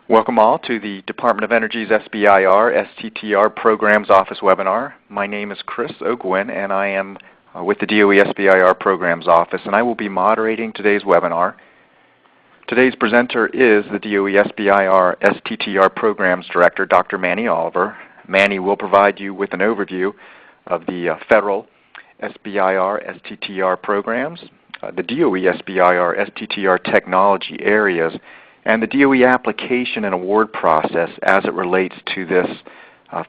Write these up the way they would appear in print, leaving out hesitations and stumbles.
Welcome all to the Department of Energy's SBIR STTR Programs Office webinar. My name is Chris Ogwin, and I am with the DOE SBIR Programs Office, and I will be moderating today's webinar. Today's presenter is the DOE SBIR STTR Programs Director, Dr. Manny Oliver. Manny will provide you with an overview of the federal SBIR STTR programs, the DOE SBIR STTR technology areas, and the DOE application and award process as it relates to this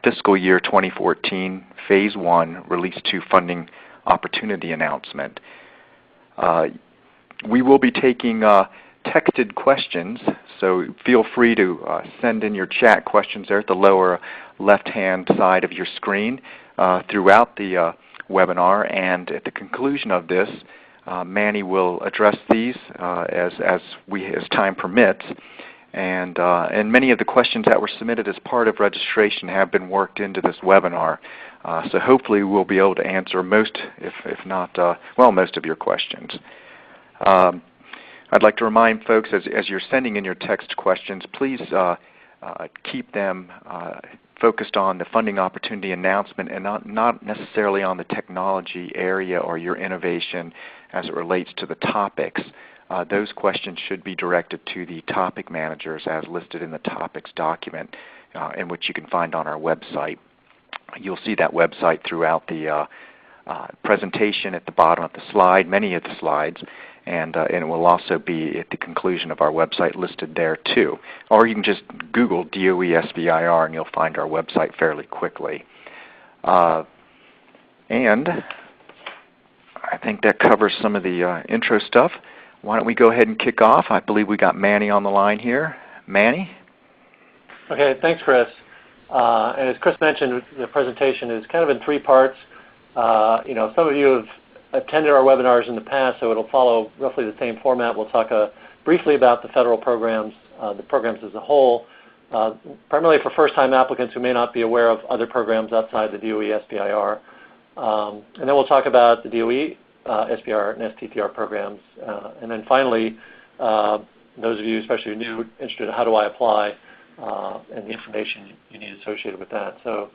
fiscal year 2014 Phase 1 Release 2 funding opportunity announcement. We will be taking texted questions, so feel free to send in your chat questions there at the lower left-hand side of your screen throughout the webinar, and at the conclusion of this, Manny will address these as time permits, and many of the questions that were submitted as part of registration have been worked into this webinar. So hopefully we'll be able to answer most, if not, most of your questions. I'd like to remind folks as you're sending in your text questions, please keep them focused on the funding opportunity announcement and not necessarily on the technology area or your innovation as it relates to the topics. Those questions should be directed to the topic managers as listed in the topics document in which you can find on our website. You'll see that website throughout the presentation at the bottom of the slide, many of the slides, and it will also be at the conclusion of our website listed there too. Or you can just Google DOE SBIR and you'll find our website fairly quickly. And I think that covers some of the intro stuff. Why don't we go ahead and kick off? I believe we got Manny on the line here. Manny? Okay, thanks, Chris. And as Chris mentioned, the presentation is kind of in three parts. Some of you have attended our webinars in the past, so it'll follow roughly the same format. We'll talk briefly about the federal programs, the programs as a whole, primarily for first-time applicants who may not be aware of other programs outside the DOE SBIR. And then we'll talk about the DOE SBIR and STTR programs. And then finally, those of you, especially new, interested in how do I apply and the information you need associated with that. So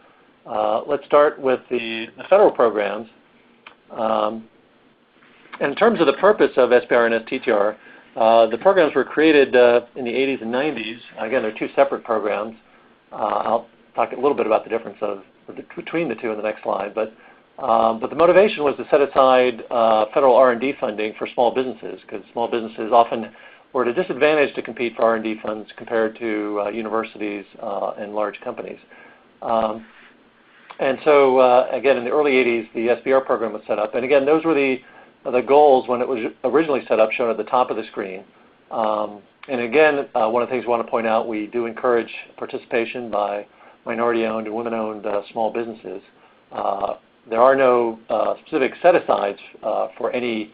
let's start with the federal programs. In terms of the purpose of SBIR and STTR, the programs were created in the 80s and 90s. Again, they're two separate programs. I'll talk a little bit about the difference between the two in the next slide. But the motivation was to set aside federal R&D funding for small businesses, because small businesses often were at a disadvantage to compete for R&D funds compared to universities and large companies. And so, again, in the early 80s, the SBIR program was set up. And again, those were the goals when it was originally set up, shown at the top of the screen. And again, one of the things we want to point out, we do encourage participation by minority-owned and women-owned small businesses. There are no specific set-asides for any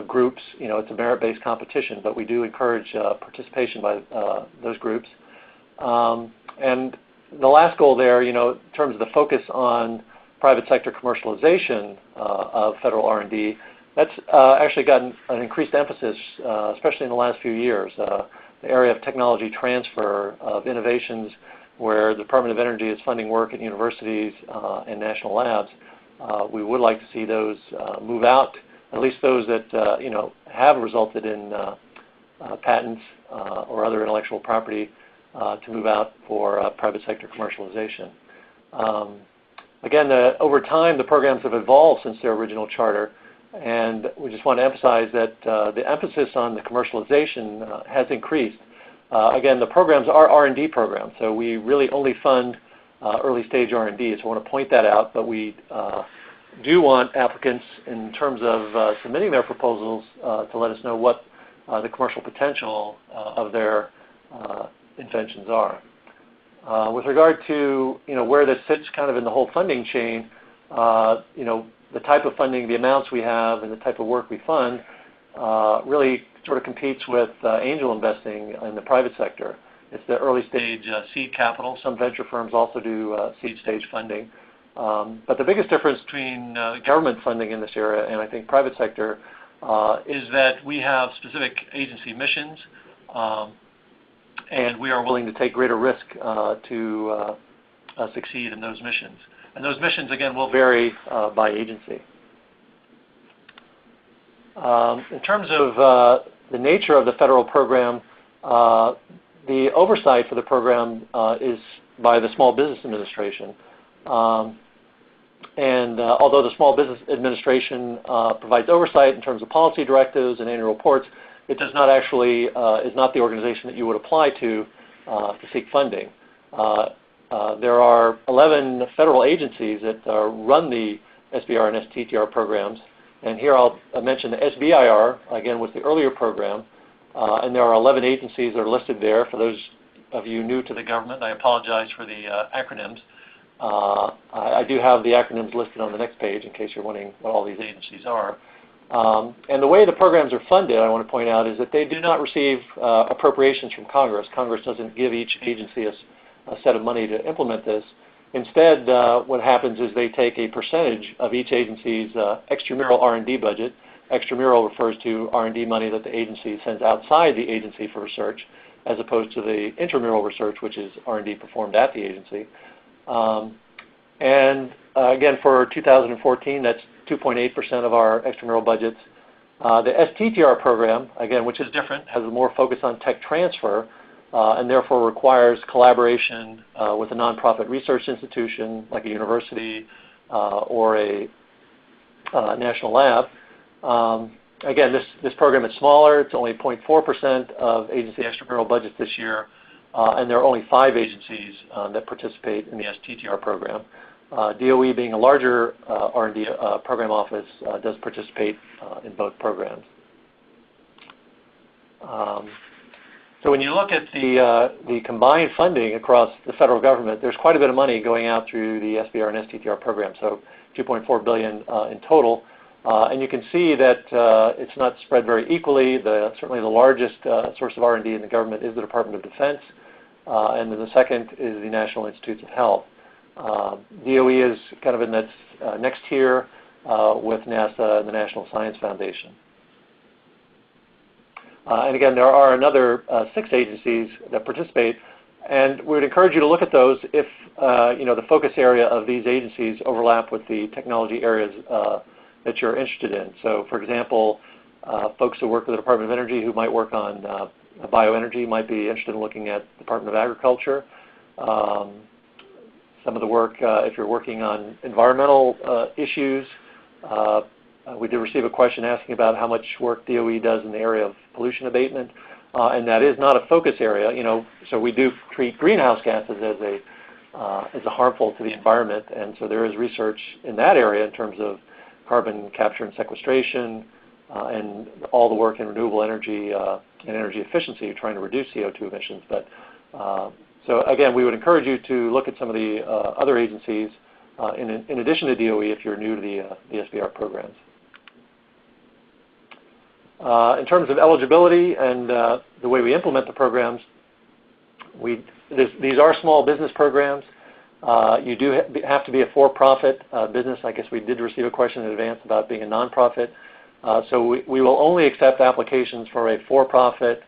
groups. It's a merit-based competition, but we do encourage participation by those groups. And the last goal there, in terms of the focus on private sector commercialization of federal R&D, that's actually gotten an increased emphasis, especially in the last few years. The area of technology transfer of innovations where the Department of Energy is funding work at universities and national labs. We would like to see those move out, at least those that have resulted in patents or other intellectual property to move out for private sector commercialization. Again, over time, the programs have evolved since their original charter, and we just want to emphasize that the emphasis on the commercialization has increased. Again, the programs are R&D programs, so we really only fund early-stage R&D, so I want to point that out, but we do want applicants, in terms of submitting their proposals, to let us know what the commercial potential of their inventions are. With regard to where this sits kind of in the whole funding chain, the type of funding, the amounts we have, and the type of work we fund really sort of competes with angel investing in the private sector. It's the early stage seed capital. Some venture firms also do seed stage funding. But the biggest difference between government funding in this area and I think private sector is that we have specific agency missions. and we are willing to take greater risk to succeed in those missions. And those missions, again, will vary by agency. In terms of the nature of the federal program, the oversight for the program is by the Small Business Administration. And although the Small Business Administration provides oversight in terms of policy directives and annual reports, it does not actually is not the organization that you would apply to seek funding. There are 11 federal agencies that run the SBIR and STTR programs, and here I'll mention the SBIR, again, was the earlier program, and there are 11 agencies that are listed there. For those of you new to the government, I apologize for the acronyms. I do have the acronyms listed on the next page in case you're wondering what all these agencies are. And the way the programs are funded, I want to point out, is that they do not receive appropriations from Congress. Congress doesn't give each agency a set of money to implement this. Instead, what happens is they take a percentage of each agency's extramural R&D budget. Extramural refers to R&D money that the agency sends outside the agency for research, as opposed to the intramural research, which is R&D performed at the agency. And again, for 2014, that's 2.8% of our extramural budgets. The STTR program, again, which is different, has more focus on tech transfer, and therefore requires collaboration with a nonprofit research institution like a university or a national lab. Again, this program is smaller. It's only 0.4% of agency extramural budgets this year, and there are only 5 agencies that participate in the STTR program. DOE, being a larger R&D program office, does participate in both programs. So when you look at the combined funding across the federal government, there's quite a bit of money going out through the SBIR and STTR program, so $2.4 billion in total. And you can see that it's not spread very equally. Certainly the largest source of R&D in the government is the Department of Defense, and then the second is the National Institutes of Health. DOE is kind of in that next tier with NASA and the National Science Foundation. And again, there are another 6 agencies that participate, and we would encourage you to look at those if the focus area of these agencies overlap with the technology areas that you're interested in. So, for example, folks who work with the Department of Energy who might work on bioenergy might be interested in looking at the Department of Agriculture. Some of the work, if you're working on environmental issues, we did receive a question asking about how much work DOE does in the area of pollution abatement, and that is not a focus area. So we do treat greenhouse gases as a harmful to the environment, and so there is research in that area in terms of carbon capture and sequestration, and all the work in renewable energy and energy efficiency, trying to reduce CO2 emissions. But so again, we would encourage you to look at some of the other agencies in addition to DOE if you're new to the SBIR programs. In terms of eligibility and the way we implement the programs, these are small business programs. You do have to be a for-profit business. I guess we did receive a question in advance about being a nonprofit. So we will only accept applications for a for-profit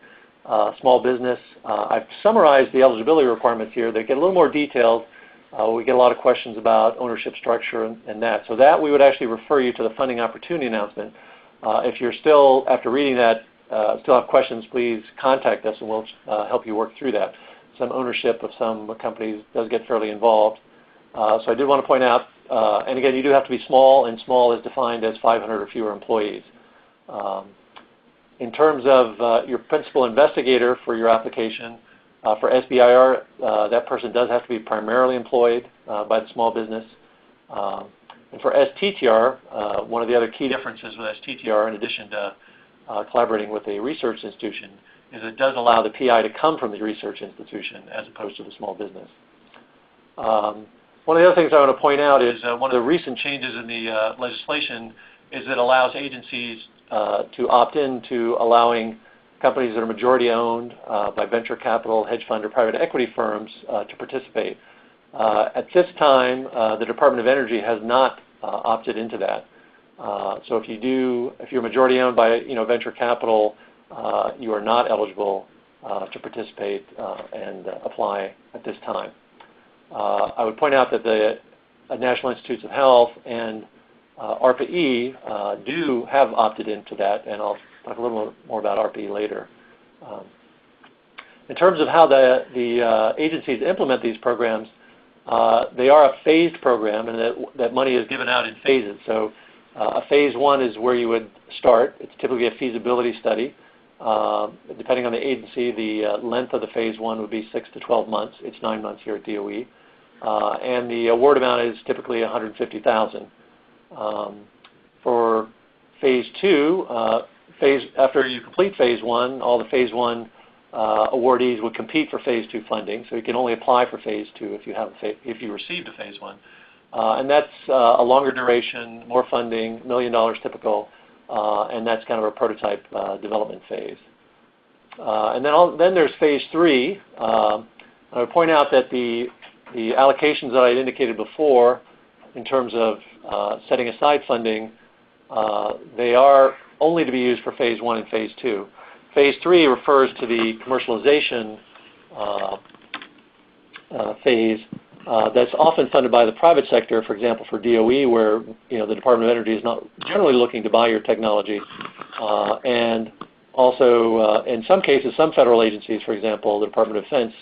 small business. I've summarized the eligibility requirements here. They get a little more detailed. We get a lot of questions about ownership structure and that. So that we would actually refer you to the funding opportunity announcement. If you're still, after reading that, still have questions, please contact us and we'll help you work through that. Some ownership of some companies does get fairly involved. So I did want to point out, and again, you do have to be small, and small is defined as 500 or fewer employees. In terms of your principal investigator for your application, for SBIR, that person does have to be primarily employed by the small business. And for STTR, one of the other key differences with STTR, in addition to collaborating with a research institution, is it does allow the PI to come from the research institution as opposed to the small business. One of the other things I want to point out is one of the recent changes in the legislation is it allows agencies to opt in to allowing companies that are majority owned by venture capital, hedge fund, or private equity firms to participate. At this time, the Department of Energy has not opted into that. So if you're majority owned by venture capital, you are not eligible to participate and apply at this time. I would point out that the National Institutes of Health and ARPA-E do have opted into that, and I'll talk a little more about ARPA-E later. In terms of how the agencies implement these programs, they are a phased program, and that money is given out in phases. So a phase one is where you would start. It's typically a feasibility study. Depending on the agency, the length of the phase one would be 6 to 12 months. It's 9 months here at DOE. And the award amount is typically $150,000. For phase two, after you complete phase one, all the phase one awardees would compete for phase two funding. So you can only apply for phase two if you received a phase one. And that's a longer duration, more funding, $1 million typical, and that's kind of a prototype development phase. And then there's phase three. I would point out that the allocations that I had indicated before in terms of setting aside funding, they are only to be used for phase one and phase two. Phase three refers to the commercialization phase that's often funded by the private sector, for example, for DOE, where the Department of Energy is not generally looking to buy your technology. And also, in some cases, some federal agencies, for example, the Department of Defense,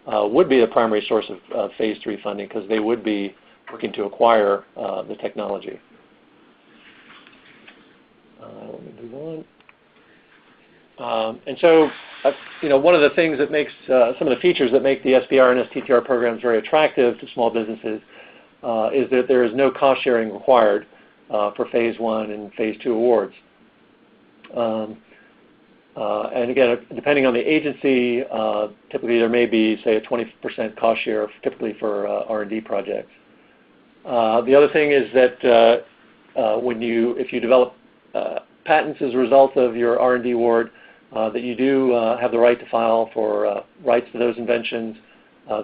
would be the primary source of phase three funding because they would be looking to acquire the technology. Let me move on. And so, one of the things that makes some of the features that make the SBIR and STTR programs very attractive to small businesses is that there is no cost sharing required for phase one and phase two awards. And again, depending on the agency, typically there may be, say, a 20% cost share, typically for R&D projects. The other thing is that if you develop patents as a result of your R&D award, that you do have the right to file for rights to those inventions.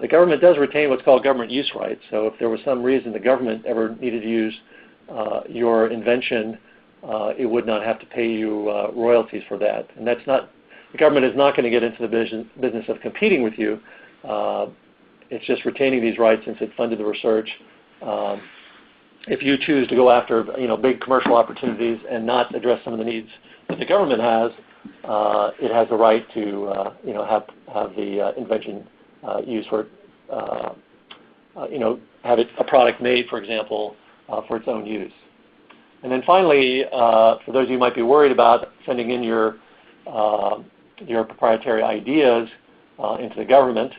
The government does retain what's called government use rights. So if there was some reason the government ever needed to use your invention, it would not have to pay you royalties for that. And that's not, the government is not going to get into the business of competing with you. It's just retaining these rights since it funded the research. If you choose to go after big commercial opportunities and not address some of the needs that the government has, it has the right to have the invention used for have a product made, for example, for its own use. And then finally, for those of you who might be worried about sending in your proprietary ideas into the government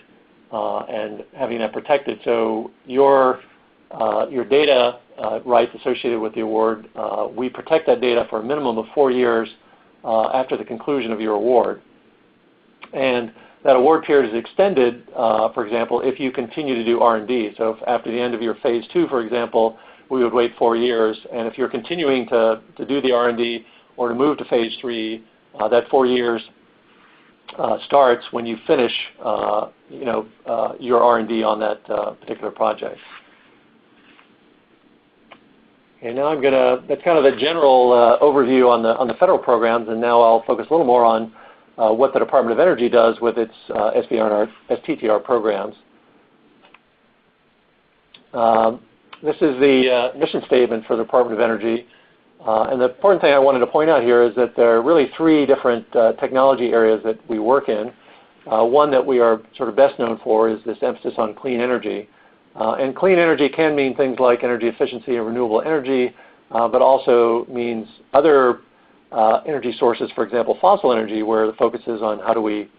and having that protected, so your data rights associated with the award, we protect that data for a minimum of 4 years after the conclusion of your award. And that award period is extended, for example, if you continue to do R&D. So if after the end of your phase two, for example, we would wait 4 years. And if you're continuing to do the R&D or to move to phase three, that 4 years starts when you finish your R&D on that particular project. Okay, now that's kind of the general overview on the federal programs, and now I'll focus a little more on what the Department of Energy does with its SBIR and STTR programs. This is the mission statement for the Department of Energy, and the important thing I wanted to point out here is that there are really 3 different technology areas that we work in. One that we are sort of best known for is this emphasis on clean energy. And clean energy can mean things like energy efficiency and renewable energy, but also means other energy sources, for example, fossil energy, where the focus is on how do we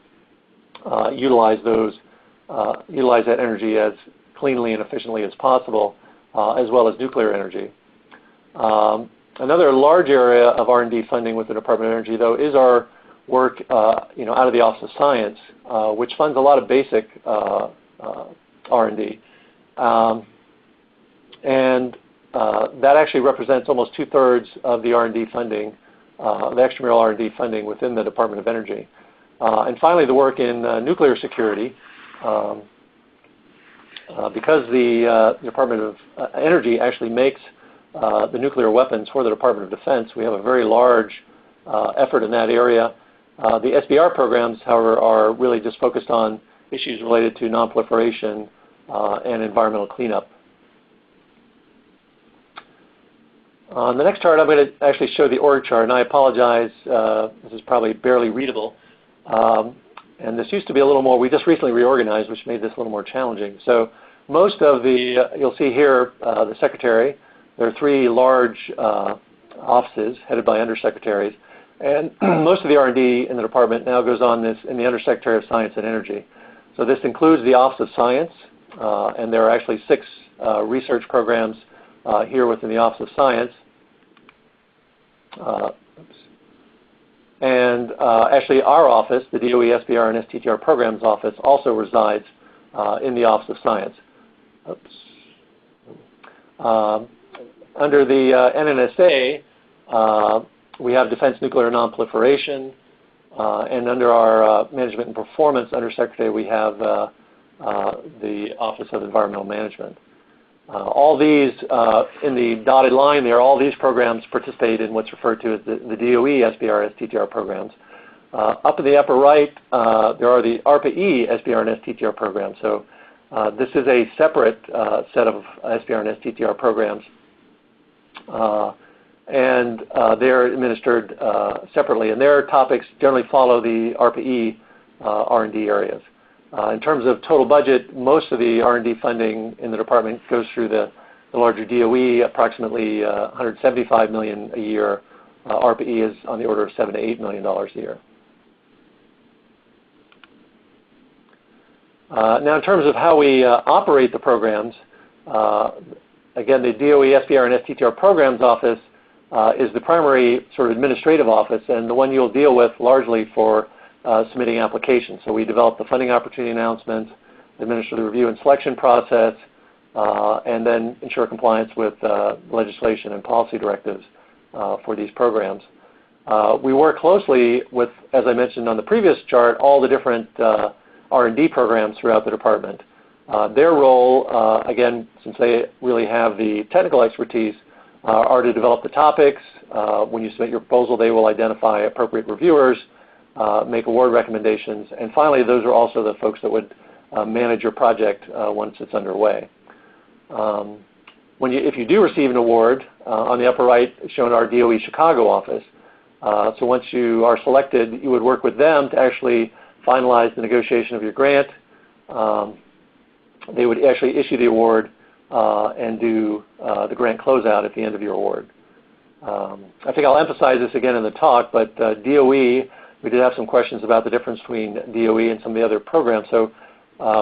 utilize that energy as cleanly and efficiently as possible, as well as nuclear energy. Another large area of R&D funding with the Department of Energy, though, is our work out of the Office of Science, which funds a lot of basic R&D. And that actually represents almost 2/3 of the R&D funding, the extramural R&D funding within the Department of Energy. And finally, the work in nuclear security. Because the Department of Energy actually makes the nuclear weapons for the Department of Defense, we have a very large effort in that area. The SBR programs, however, are really just focused on issues related to nonproliferation and environmental cleanup. On the next chart, I'm going to actually show the org chart, and I apologize, this is probably barely readable. And this used to be a little more, we just recently reorganized, which made this a little more challenging. So most of the, you'll see here, the secretary, there are 3 large offices headed by undersecretaries, and most of the R&D in the department now goes on this in the Undersecretary of Science and Energy. So this includes the Office of Science, and there are actually 6 research programs here within the Office of Science. And actually our office, the DOE, SBR, and STTR Programs Office, also resides in the Office of Science. Under the NNSA, we have Defense Nuclear Nonproliferation, and under our Management and Performance Undersecretary, we have the Office of Environmental Management. All these, in the dotted line there, all these programs participate in what's referred to as the DOE, SBR, STTR programs. Up in the upper right, there are the ARPA-E, SBR, and STTR programs. So this is a separate set of SBR and STTR programs. And they're administered separately, and their topics generally follow the ARPA-E R&D areas. In terms of total budget, most of the R&D funding in the department goes through the larger DOE, approximately $175 million a year. ARPA-E is on the order of $7 to $8 million a year. Now, in terms of how we operate the programs, again, the DOE, SBR, and STTR Programs Office is the primary sort of administrative office and the one you'll deal with largely for submitting applications. So we develop the funding opportunity announcements, administer the review and selection process, and then ensure compliance with legislation and policy directives for these programs. We work closely with, as I mentioned on the previous chart, all the different R&D programs throughout the department. Their role, again, since they really have the technical expertise, are to develop the topics. When you submit your proposal, they will identify appropriate reviewers, make award recommendations, and finally, those are also the folks that would manage your project once it's underway. If you do receive an award, on the upper right is shown our DOE Chicago office. So once you are selected, you would work with them to actually finalize the negotiation of your grant. They would actually issue the award and do the grant closeout at the end of your award. I think I'll emphasize this again in the talk, but DOE, we did have some questions about the difference between DOE and some of the other programs. So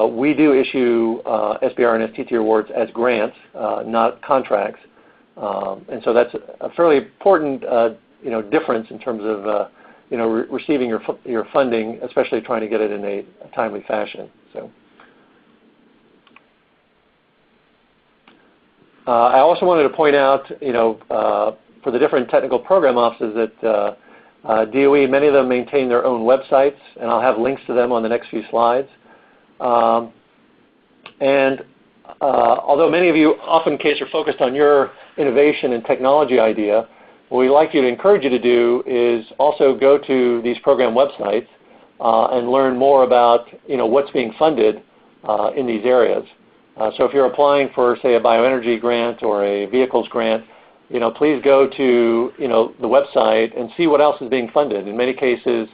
we do issue SBR and STT awards as grants, not contracts. And so that's a fairly important difference in terms of receiving your funding, especially trying to get it in a timely fashion. So I also wanted to point out, for the different technical program offices that DOE, many of them maintain their own websites, and I'll have links to them on the next few slides. Although many of you often in case are focused on your innovation and technology idea, what we'd like to encourage you to do is also go to these program websites and learn more about what's being funded in these areas. So if you're applying for, say, a bioenergy grant or a vehicles grant, please go to the website and see what else is being funded. In many cases,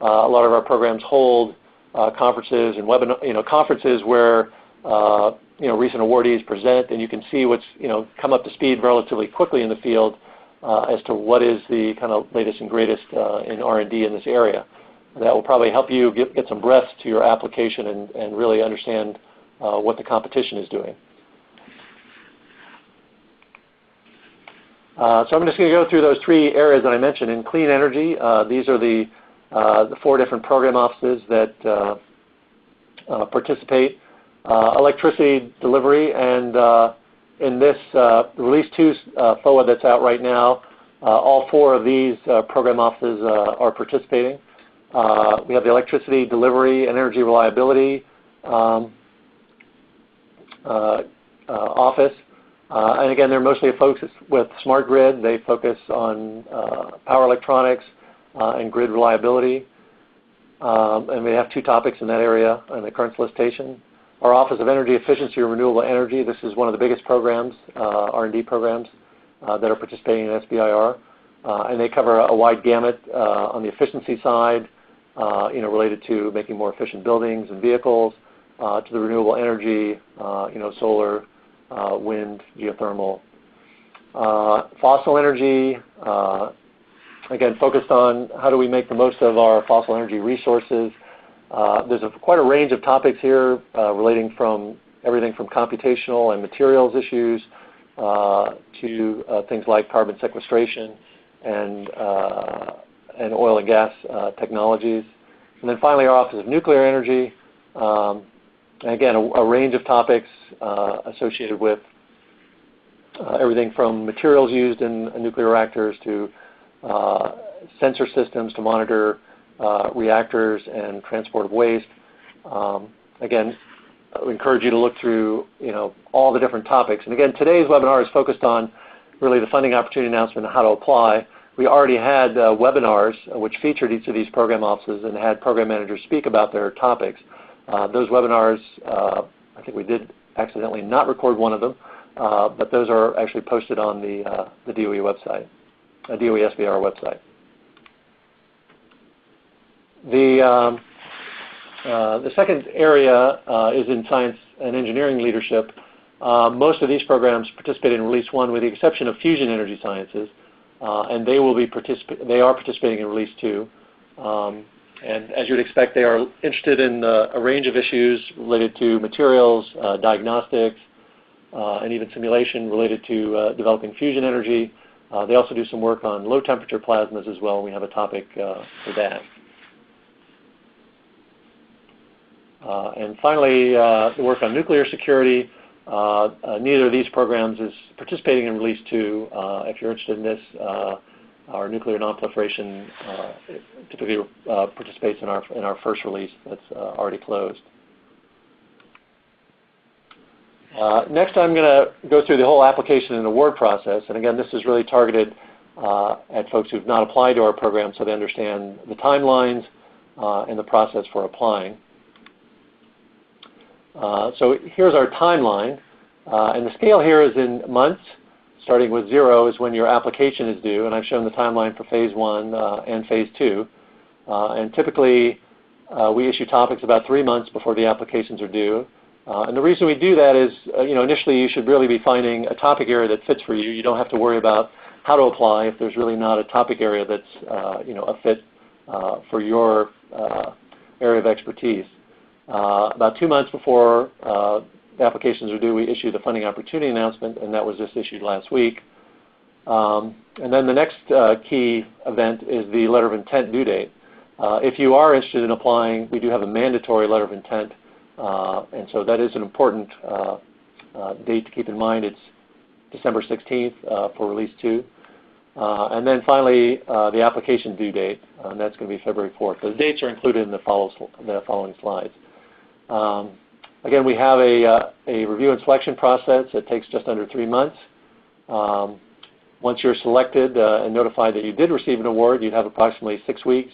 a lot of our programs hold conferences and conferences where recent awardees present, and you can see what's come up to speed relatively quickly in the field as to what is the kind of latest and greatest in R&D in this area. That will probably help you get some breadth to your application and really understand what the competition is doing. So I'm just going to go through those 3 areas that I mentioned. In clean energy, these are the 4 different program offices that participate. Electricity delivery, and in this Release 2 FOA that's out right now, all 4 of these program offices are participating. We have the electricity delivery and energy reliability office. And again, they're mostly focused with smart grid. They focus on power electronics and grid reliability. and we have 2 topics in that area in the current solicitation. Our Office of Energy Efficiency and Renewable Energy, this is one of the biggest programs, R&D programs, that are participating in SBIR. And they cover a wide gamut on the efficiency side, related to making more efficient buildings and vehicles, to the renewable energy, solar, wind, geothermal. Fossil energy, again, focused on how do we make the most of our fossil energy resources. There's quite a range of topics here relating from everything from computational and materials issues to things like carbon sequestration and oil and gas technologies. And then finally, our Office of Nuclear Energy. Again, a range of topics associated with everything from materials used in nuclear reactors to sensor systems to monitor reactors and transport of waste. Again, I would encourage you to look through all the different topics. And again, today's webinar is focused on really the funding opportunity announcement and how to apply. We already had webinars which featured each of these program offices and had program managers speak about their topics. Those webinars, I think we did accidentally not record one of them, but those are actually posted on the DOE website, DOE SBIR website. The second area is in science and engineering leadership. Most of these programs participate in Release 1 with the exception of Fusion Energy Sciences, and they are participating in Release 2. And as you would expect, they are interested in a range of issues related to materials, diagnostics, and even simulation related to developing fusion energy. They also do some work on low temperature plasmas as well, and we have a topic for that. And finally, the work on nuclear security. Neither of these programs is participating in Release 2. If you're interested in this, our nuclear nonproliferation typically participates in our first release that's already closed. Next, I'm going to go through the whole application and award process. And again, this is really targeted at folks who've not applied to our program so they understand the timelines and the process for applying. So here's our timeline. And the scale here is in months. Starting with 0 is when your application is due. And I've shown the timeline for Phase 1 and Phase 2. And typically, we issue topics about 3 months before the applications are due. And the reason we do that is, initially you should really be finding a topic area that fits for you. You don't have to worry about how to apply if there's really not a topic area that's, a fit for your area of expertise. About 2 months before the applications are due, we issue the funding opportunity announcement, and that was just issued last week. And then the next key event is the letter of intent due date. If you are interested in applying, we do have a mandatory letter of intent. And so that is an important date to keep in mind. It's December 16th for Release 2. And then finally, the application due date, and that's going to be February 4th. The dates are included in the following slides. Again, we have a review and selection process that takes just under 3 months. Once you're selected and notified that you did receive an award, you'd have approximately 6 weeks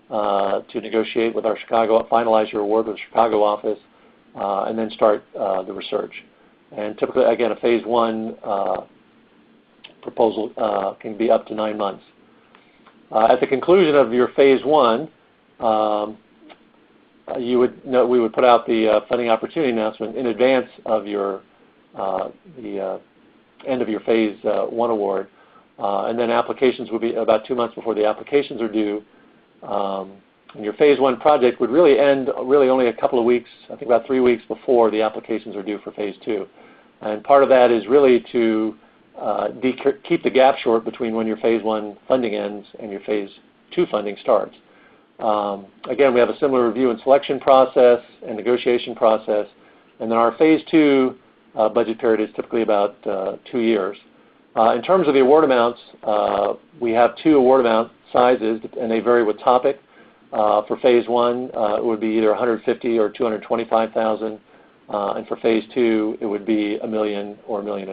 to negotiate with our finalize your award with the Chicago office, and then start the research. And typically, again, a Phase 1 proposal can be up to 9 months. At the conclusion of your Phase 1, we would put out the funding opportunity announcement in advance of your the end of your Phase 1 award, and then applications would be about 2 months before the applications are due. And your Phase 1 project would really end only a couple of weeks, I think about 3 weeks before the applications are due for Phase 2. And part of that is really to keep the gap short between when your Phase 1 funding ends and your Phase 2 funding starts. Again, we have a similar review and selection process and negotiation process. And then our Phase 2 budget period is typically about 2 years. In terms of the award amounts, we have 2 award amount sizes, and they vary with topic. For Phase 1, it would be either $150,000 or $225,000. And for Phase 2, it would be $1 million or $1.5 million.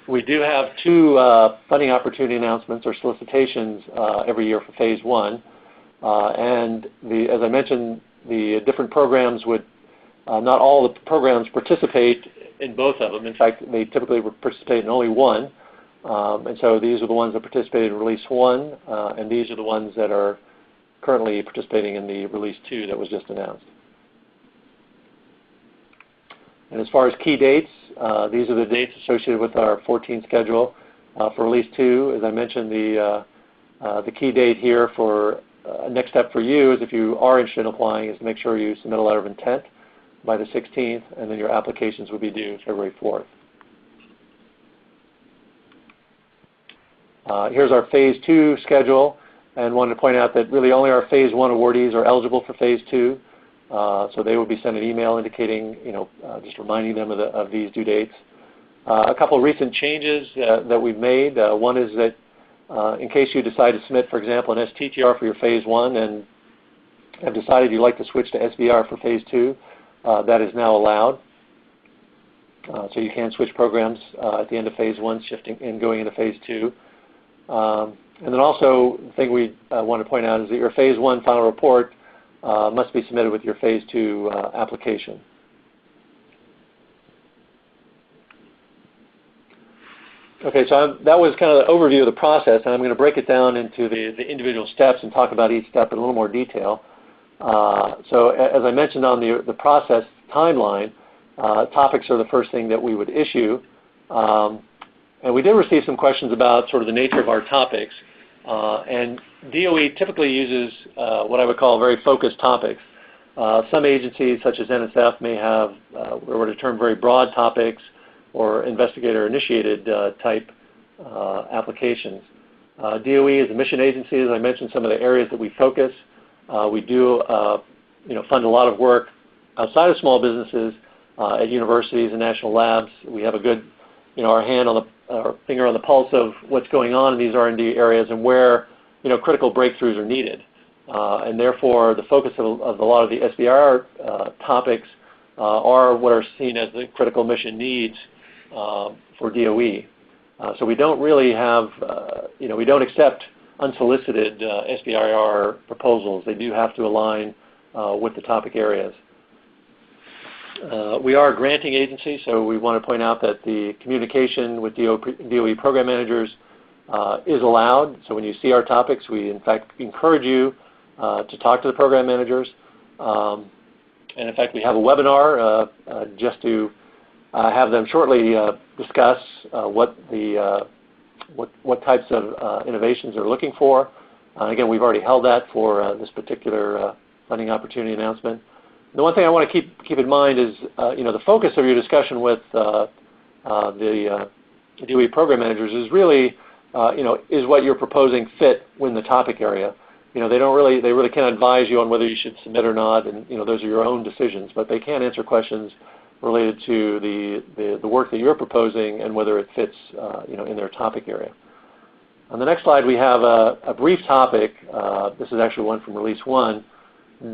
We do have two funding opportunity announcements or solicitations every year for Phase 1. And as I mentioned, the different programs would, not all the programs participate in both of them. In fact, they typically participate in only one. And so these are the ones that participated in Release 1, and these are the ones that are currently participating in the Release 2 that was just announced. And as far as key dates, these are the dates associated with our 14 schedule. For Release 2, as I mentioned, the key date here for next step for you is, if you are interested in applying, is to make sure you submit a letter of intent by the 16th, and then your applications will be due February 4th. Here's our Phase 2 schedule, and wanted to point out that really only our Phase 1 awardees are eligible for Phase 2. So they will be sent an email indicating, just reminding them of these due dates. A couple of recent changes that we've made. One is that in case you decide to submit, for example, an STTR for your Phase 1 and have decided you'd like to switch to SBIR for Phase 2, that is now allowed. So you can switch programs at the end of Phase 1, shifting and going into Phase 2. And then also, the thing we want to point out is that your Phase 1 final report must be submitted with your Phase 2 application. Okay, so that was kind of the overview of the process, and I'm going to break it down into the individual steps and talk about each step in a little more detail. So as I mentioned on the process timeline, topics are the first thing that we would issue. And we did receive some questions about sort of the nature of our topics. And DOE typically uses what I would call very focused topics. Some agencies, such as NSF, may have what are termed very broad topics or investigator-initiated type applications. DOE is a mission agency. As I mentioned, some of the areas that we focus. We do fund a lot of work outside of small businesses at universities and national labs. We have a good, our finger on the pulse of what's going on in these R&D areas and where critical breakthroughs are needed. And therefore, the focus of a lot of the SBIR topics are what are seen as the critical mission needs for DOE. So we don't really have, we don't accept unsolicited SBIR proposals. They do have to align with the topic areas. We are a granting agency, so we want to point out that the communication with DOE program managers is allowed. So when you see our topics, we in fact encourage you to talk to the program managers. And in fact, we have a webinar just to have them shortly discuss what types of innovations they're looking for. Again, we've already held that for this particular funding opportunity announcement. The one thing I want to keep in mind is, the focus of your discussion with the DOE program managers is really, is what you're proposing fit within the topic area. They really can't advise you on whether you should submit or not, and those are your own decisions. But they can answer questions related to the work that you're proposing and whether it fits, in their topic area. On the next slide, we have a brief topic. This is actually one from Release 1.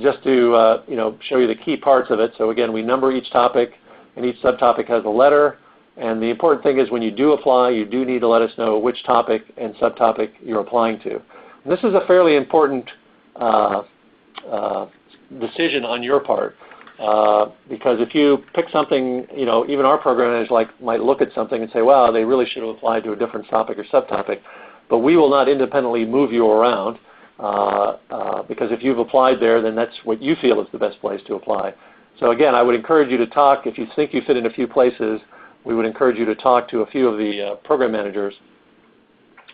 Just to show you the key parts of it. So again, we number each topic, and each subtopic has a letter. And the important thing is, when you do apply, you do need to let us know which topic and subtopic you're applying to. And this is a fairly important decision on your part, because if you pick something, even our program managers might look at something and say, "Wow, they really should have applied to a different topic or subtopic," but we will not independently move you around. Because if you've applied there, then that's what you feel is the best place to apply. So again, I would encourage you to talk. If you think you fit in a few places, we would encourage you to talk to a few of the program managers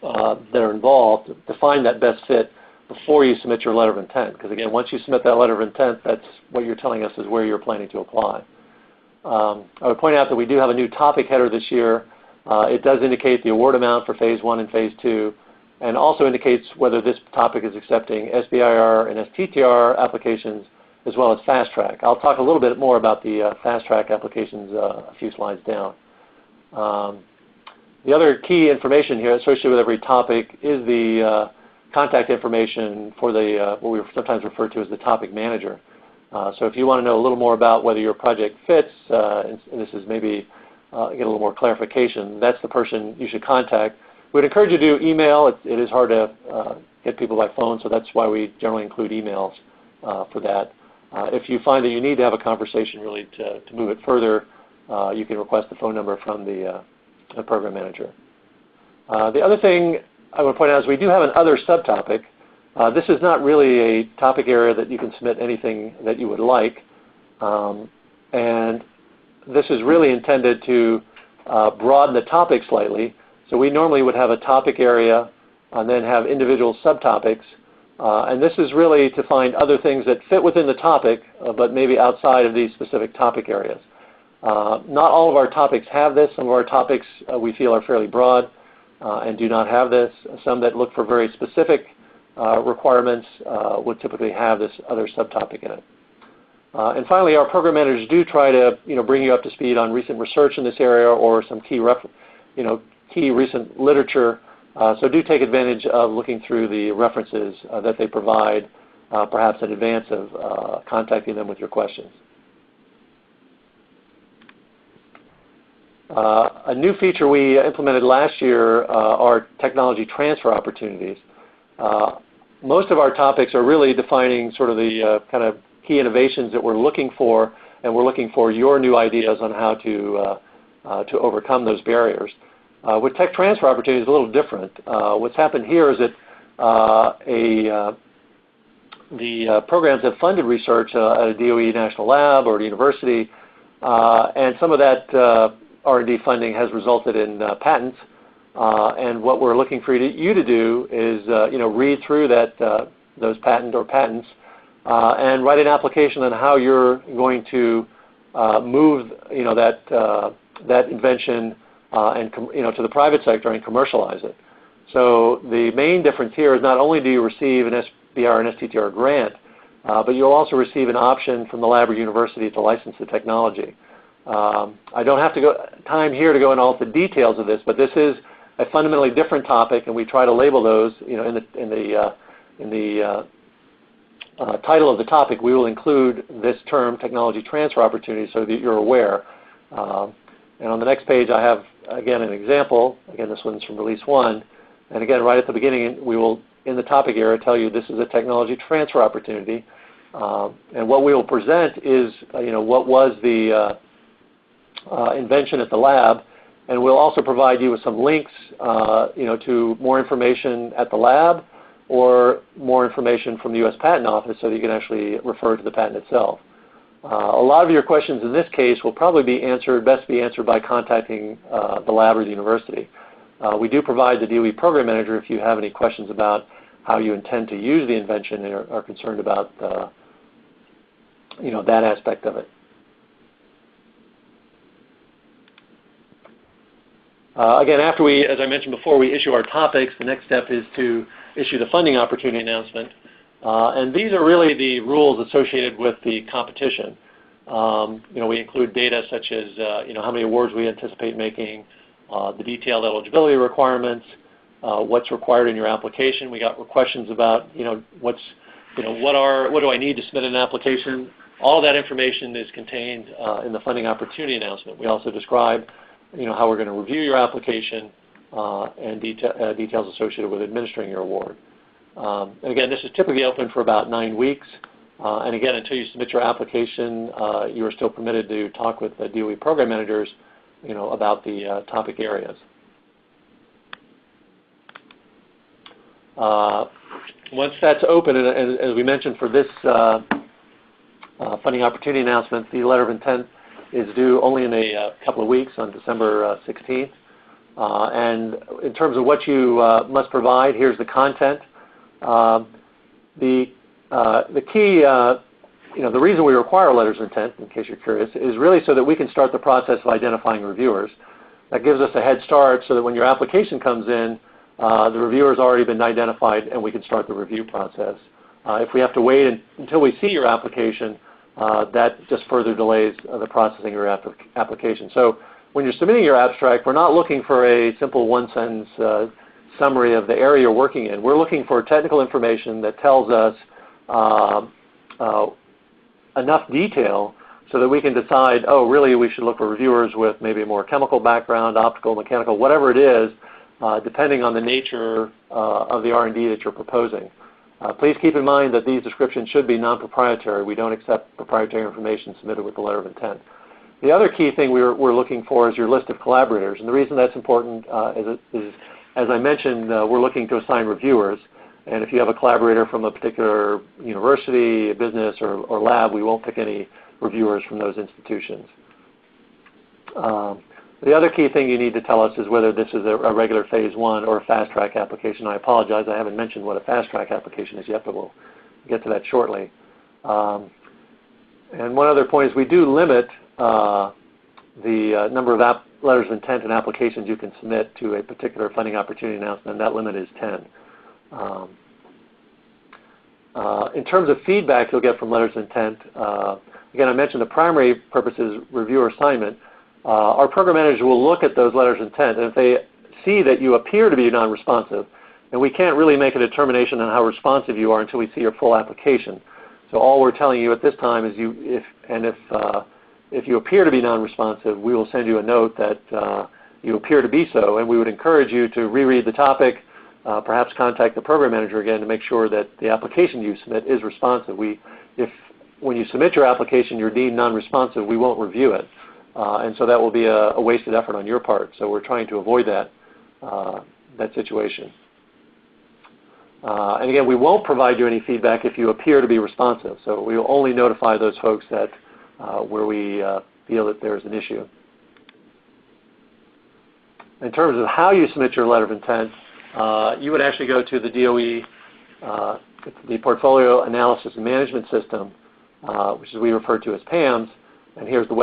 that are involved to find that best fit before you submit your letter of intent. Because again, once you submit that letter of intent, that's what you're telling us is where you're planning to apply. I would point out that we do have a new topic header this year. It does indicate the award amount for Phase 1 and Phase 2. And also indicates whether this topic is accepting SBIR and STTR applications, as well as Fast Track. I'll talk a little bit more about the Fast Track applications a few slides down. The other key information here associated with every topic is the contact information for the what we sometimes refer to as the topic manager. So if you want to know a little more about whether your project fits, and this is maybe get a little more clarification, that's the person you should contact. We'd encourage you to do email. It is hard to get people by phone, so that's why we generally include emails for that. If you find that you need to have a conversation really to move it further, you can request the phone number from the program manager. The other thing I would point out is we do have an other subtopic. This is not really a topic area that you can submit anything that you would like. And this is really intended to broaden the topic slightly. So we normally would have a topic area and then have individual subtopics. And this is really to find other things that fit within the topic, but maybe outside of these specific topic areas. Not all of our topics have this. Some of our topics we feel are fairly broad and do not have this. Some that look for very specific requirements would typically have this other subtopic in it. And finally, our program managers do try to bring you up to speed on recent research in this area or some key recent literature. So do take advantage of looking through the references that they provide, perhaps in advance of contacting them with your questions. A new feature we implemented last year are technology transfer opportunities. Most of our topics are really defining sort of the kind of key innovations that we're looking for, and we're looking for your new ideas on how to overcome those barriers. With tech transfer opportunities, it's a little different. What's happened here is that the programs have funded research at a DOE national lab or a university, and some of that R&D funding has resulted in patents. And what we're looking for you to do is read through those patents and write an application on how you're going to move that invention and to the private sector and commercialize it. So the main difference here is not only do you receive an SBIR and STTR grant, but you'll also receive an option from the lab or university to license the technology. I don't have time here to go into all the details of this, but this is a fundamentally different topic, and we try to label those. In the title of the topic, we will include this term, technology transfer opportunity, so that you're aware. And on the next page, I have again an example. Again, this one's from Release 1, and again, right at the beginning, we will, in the topic area, tell you this is a technology transfer opportunity, and what we will present is what was the invention at the lab, and we'll also provide you with some links to more information at the lab or more information from the U.S. Patent Office so that you can actually refer to the patent itself. A lot of your questions in this case will probably best be answered by contacting the lab or the university. We do provide the DOE program manager if you have any questions about how you intend to use the invention and are concerned about that aspect of it. Again, after as I mentioned before, we issue our topics, the next step is to issue the funding opportunity announcement. And these are really the rules associated with the competition. We include data such as how many awards we anticipate making, the detailed eligibility requirements, what's required in your application. We got questions about what do I need to submit an application. All of that information is contained in the funding opportunity announcement. We also describe how we're going to review your application and details associated with administering your award. And again, this is typically open for about 9 weeks. And again, until you submit your application, you are still permitted to talk with the DOE program managers about the topic areas. Once that's open, and as we mentioned for this funding opportunity announcement, the letter of intent is due only in a couple of weeks on December 16th. And in terms of what you must provide, here's the content. The key, the reason we require letters of intent, in case you're curious, is really so that we can start the process of identifying reviewers. That gives us a head start so that when your application comes in, the reviewer's already been identified and we can start the review process. If we have to wait until we see your application, that just further delays the processing of your application. So when you're submitting your abstract, we're not looking for a simple one-sentence summary of the area you're working in. We're looking for technical information that tells us enough detail so that we can decide, oh, really we should look for reviewers with maybe a more chemical background, optical, mechanical, whatever it is, depending on the nature of the R&D that you're proposing. Please keep in mind that these descriptions should be non-proprietary. We don't accept proprietary information submitted with the letter of intent. The other key thing we're looking for is your list of collaborators. And the reason that's important is, as I mentioned, we're looking to assign reviewers. And if you have a collaborator from a particular university, business, or lab, we won't pick any reviewers from those institutions. The other key thing you need to tell us is whether this is a regular phase 1 or a fast track application. I apologize, I haven't mentioned what a fast track application is yet, but we'll get to that shortly. And one other point is we do limit the number of letters of intent and applications you can submit to a particular funding opportunity announcement, and that limit is 10. In terms of feedback you'll get from letters of intent, again, I mentioned the primary purpose is reviewer assignment. Our program manager will look at those letters of intent, and if they see that you appear to be non-responsive, and we can't really make a determination on how responsive you are until we see your full application. So all we're telling you at this time is if you appear to be non-responsive, we will send you a note that you appear to be so, and we would encourage you to reread the topic, perhaps contact the program manager again to make sure that the application you submit is responsive. If when you submit your application you're deemed non-responsive, we won't review it. And so that will be a wasted effort on your part. So we're trying to avoid that situation. And again, we won't provide you any feedback if you appear to be responsive. So we will only notify those folks that where we feel that there's an issue. In terms of how you submit your letter of intent, you would actually go to the DOE, the Portfolio Analysis and Management System, which is we refer to as PAMS. And here's the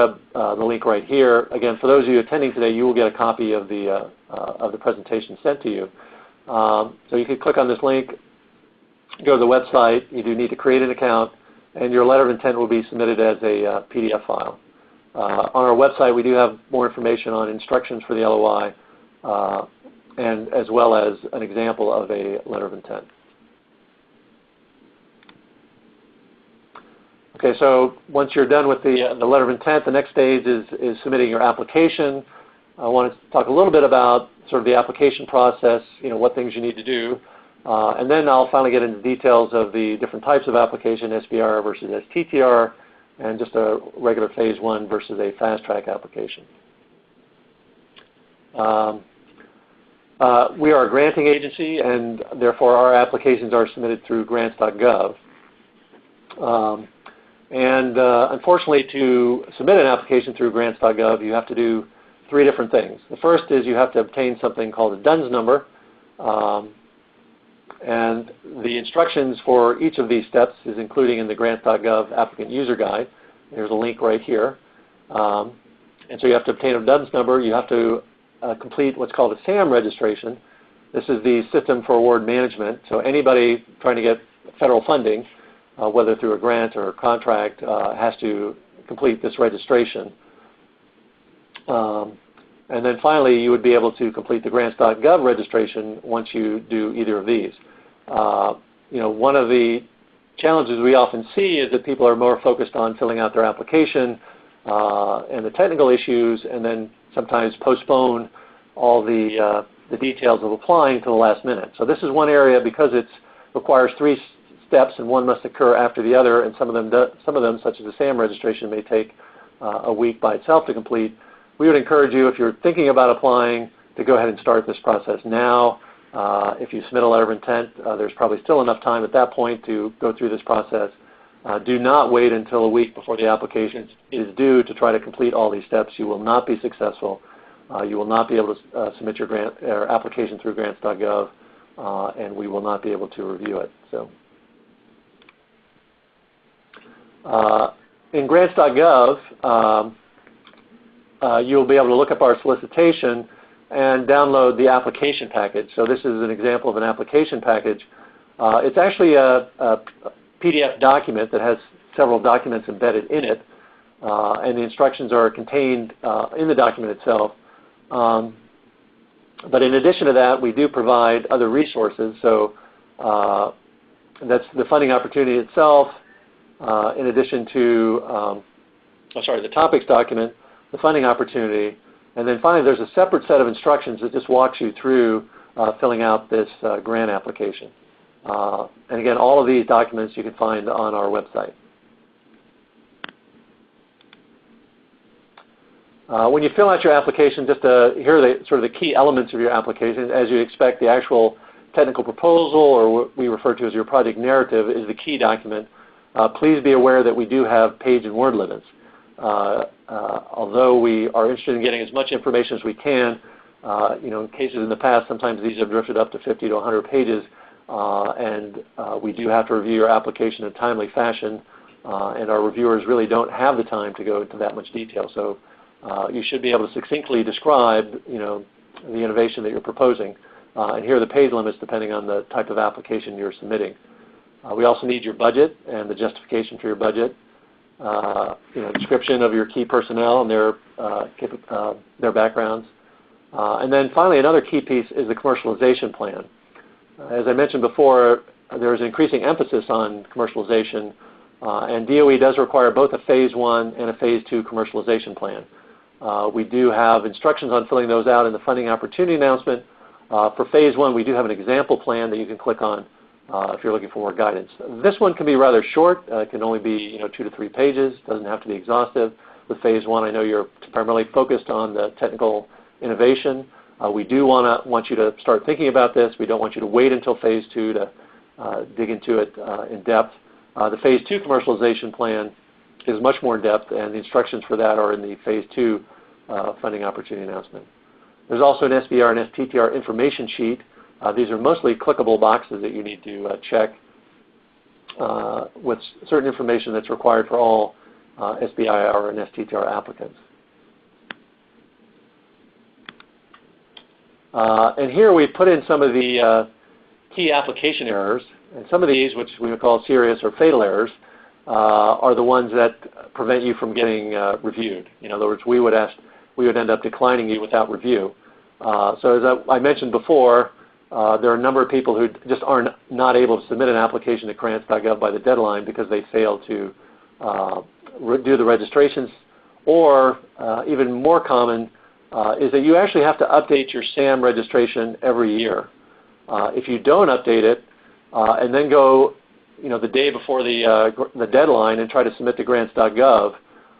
link right here. Again, for those of you attending today, you will get a copy of the presentation sent to you. So you can click on this link, go to the website. You do need to create an account, and your letter of intent will be submitted as a PDF file. On our website, we do have more information on instructions for the LOI, and as well as an example of a letter of intent. Okay, so once you're done with the letter of intent, the next stage is submitting your application. I want to talk a little bit about sort of the application process, what things you need to do. And then I'll finally get into details of the different types of application, SBIR versus STTR, and just a regular phase 1 versus a fast track application. We are a granting agency, and therefore our applications are submitted through grants.gov. Unfortunately, to submit an application through grants.gov, you have to do 3 different things. The first is you have to obtain something called a DUNS number. And the instructions for each of these steps is including in the grants.gov applicant user guide. There's a link right here. And so you have to obtain a DUNS number. You have to complete what's called a SAM registration. This is the System for Award Management. So anybody trying to get federal funding, whether through a grant or a contract, has to complete this registration. And then finally, you would be able to complete the grants.gov registration once you do either of these. One of the challenges we often see is that people are more focused on filling out their application and the technical issues, and then sometimes postpone all the details of applying to the last minute. So this is one area, because it requires 3 steps and one must occur after the other, and some of them, such as the SAM registration, may take a week by itself to complete. We would encourage you, if you're thinking about applying, to go ahead and start this process now. If you submit a letter of intent, there's probably still enough time at that point to go through this process. Do not wait until a week before the application is due to try to complete all these steps. You will not be successful. You will not be able to submit your application through grants.gov, and we will not be able to review it. So, in grants.gov, you'll be able to look up our solicitation and download the application package. So this is an example of an application package. It's actually a PDF document that has several documents embedded in it, and the instructions are contained in the document itself. But in addition to that, we do provide other resources. So that's the funding opportunity itself, in addition to the topics document, the funding opportunity, and then finally there's a separate set of instructions that just walks you through filling out this grant application. And again, all of these documents you can find on our website. When you fill out your application, here are the sort of the key elements of your application. As you expect, the actual technical proposal, or what we refer to as your project narrative, is the key document. Please be aware that we do have page and word limits. Although we are interested in getting as much information as we can, in cases in the past, sometimes these have drifted up to 50 to 100 pages, and we do have to review your application in a timely fashion, and our reviewers really don't have the time to go into that much detail. So you should be able to succinctly describe, the innovation that you're proposing. And here are the page limits depending on the type of application you're submitting. We also need your budget and the justification for your budget, description of your key personnel and their backgrounds. And then finally, another key piece is the commercialization plan. As I mentioned before, there's an increasing emphasis on commercialization, and DOE does require both a Phase 1 and a Phase 2 commercialization plan. We do have instructions on filling those out in the funding opportunity announcement. For Phase 1, we do have an example plan that you can click on if you're looking for more guidance. This one can be rather short. It can only be 2 to 3 pages. It doesn't have to be exhaustive. With Phase 1, I know you're primarily focused on the technical innovation. We do want you to start thinking about this. We don't want you to wait until Phase 2 to dig into it in depth. The Phase 2 commercialization plan is much more in depth, and the instructions for that are in the Phase 2 funding opportunity announcement. There's also an SBIR and STTR information sheet. These are mostly clickable boxes that you need to check with certain information that's required for all SBIR and STTR applicants. And here we've put in some of the key application errors. And some of these, which we would call serious or fatal errors, are the ones that prevent you from getting reviewed. In other words, we would end up declining you without review. So as I mentioned before, there are a number of people who just are not able to submit an application to grants.gov by the deadline because they failed to do the registrations. Or even more common is that you actually have to update your SAM registration every year. If you don't update it and then go the day before the deadline and try to submit to grants.gov,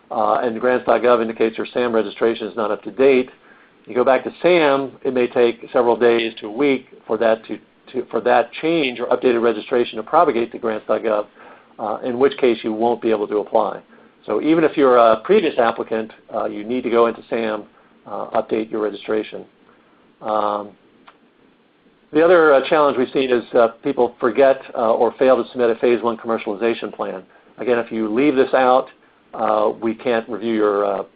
and grants.gov indicates your SAM registration is not up to date, you go back to SAM, it may take several days to a week for that change or updated registration to propagate to grants.gov, in which case you won't be able to apply. So even if you're a previous applicant, you need to go into SAM, update your registration. The other challenge we've seen is people forget or fail to submit a Phase 1 commercialization plan. Again, if you leave this out, we can't review your,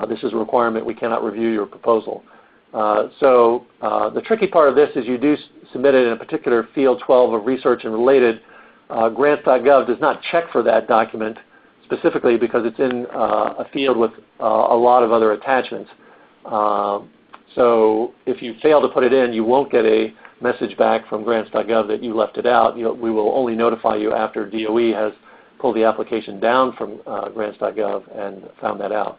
this is a requirement, we cannot review your proposal. So the tricky part of this is you do submit it in a particular field 12 of research and related. Grants.gov does not check for that document specifically because it's in a field with a lot of other attachments. So if you fail to put it in, you won't get a message back from grants.gov that you left it out. We will only notify you after DOE has pulled the application down from grants.gov and found that out.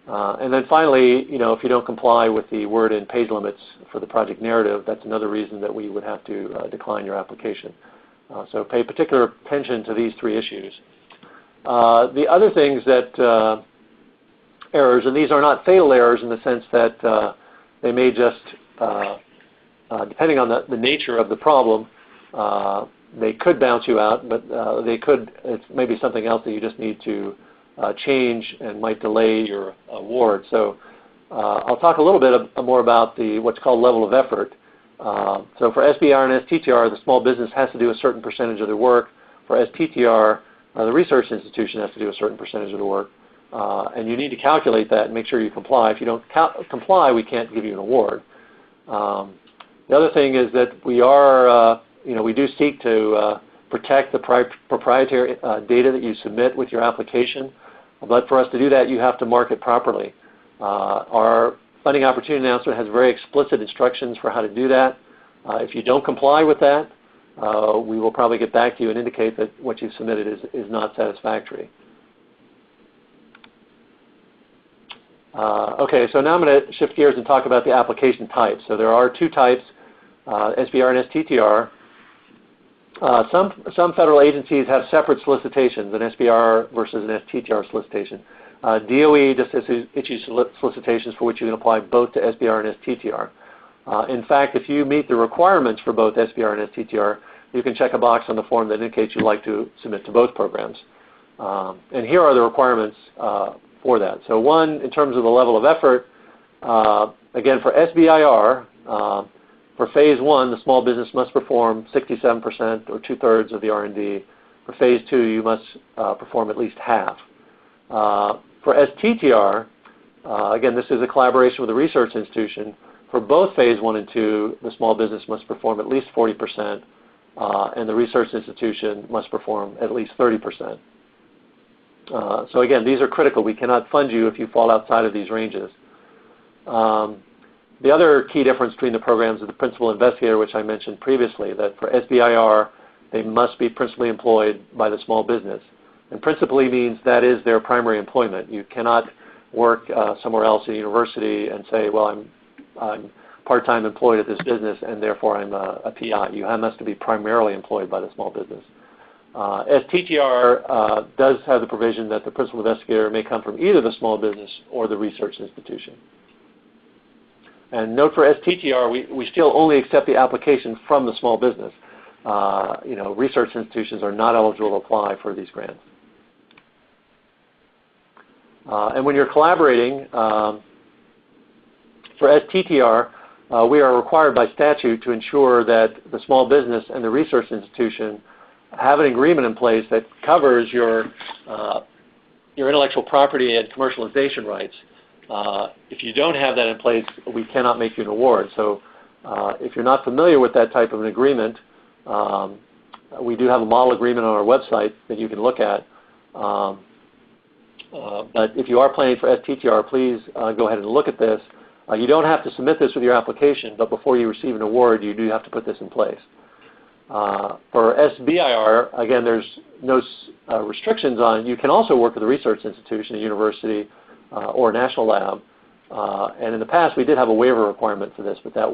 And then finally, if you don't comply with the word and page limits for the project narrative, that's another reason that we would have to decline your application. So pay particular attention to these 3 issues. The other things that errors, and these are not fatal errors in the sense that they may just, depending on the nature of the problem, they could bounce you out, but it's maybe something else that you just need to change and might delay your award. So I'll talk a little bit more about what's called level of effort. So for SBIR and STTR, the small business has to do a certain percentage of their work. For STTR, the research institution has to do a certain percentage of the work. And you need to calculate that and make sure you comply. If you don't comply, we can't give you an award. The other thing is that we do seek to protect the proprietary data that you submit with your application. But for us to do that, you have to mark it properly. Our funding opportunity announcement has very explicit instructions for how to do that. If you don't comply with that, we will probably get back to you and indicate that what you've submitted is not satisfactory. Okay, so now I'm going to shift gears and talk about the application types. So there are two types, SBIR and STTR. Some federal agencies have separate solicitations, an SBIR versus an STTR solicitation. DOE just issues solicitations for which you can apply both to SBIR and STTR. In fact, if you meet the requirements for both SBIR and STTR, you can check a box on the form that indicates you'd like to submit to both programs. And here are the requirements for that. So one, in terms of the level of effort, again, for SBIR, for Phase 1, the small business must perform 67% or two-thirds of the R&D. For Phase 2, you must perform at least half. For STTR, again, this is a collaboration with a research institution. For both Phase 1 and 2, the small business must perform at least 40%, and the research institution must perform at least 30%. So again, these are critical. We cannot fund you if you fall outside of these ranges. The other key difference between the programs is the principal investigator, which I mentioned previously, that for SBIR, they must be principally employed by the small business. And principally means that is their primary employment. You cannot work somewhere else at a university and say, well, I'm part-time employed at this business and therefore I'm a PI. You must be primarily employed by the small business. STTR does have the provision that the principal investigator may come from either the small business or the research institution. And note for STTR, we still only accept the application from the small business. Research institutions are not eligible to apply for these grants. And when you're collaborating, for STTR, we are required by statute to ensure that the small business and the research institution have an agreement in place that covers your intellectual property and commercialization rights. If you don't have that in place, we cannot make you an award. So if you're not familiar with that type of an agreement, we do have a model agreement on our website that you can look at. But if you are planning for STTR, please go ahead and look at this. You don't have to submit this with your application, but before you receive an award, you do have to put this in place. For SBIR, again, there's no restrictions on it. You can also work with a research institution, a university, or a national lab. And in the past, we did have a waiver requirement for this, but that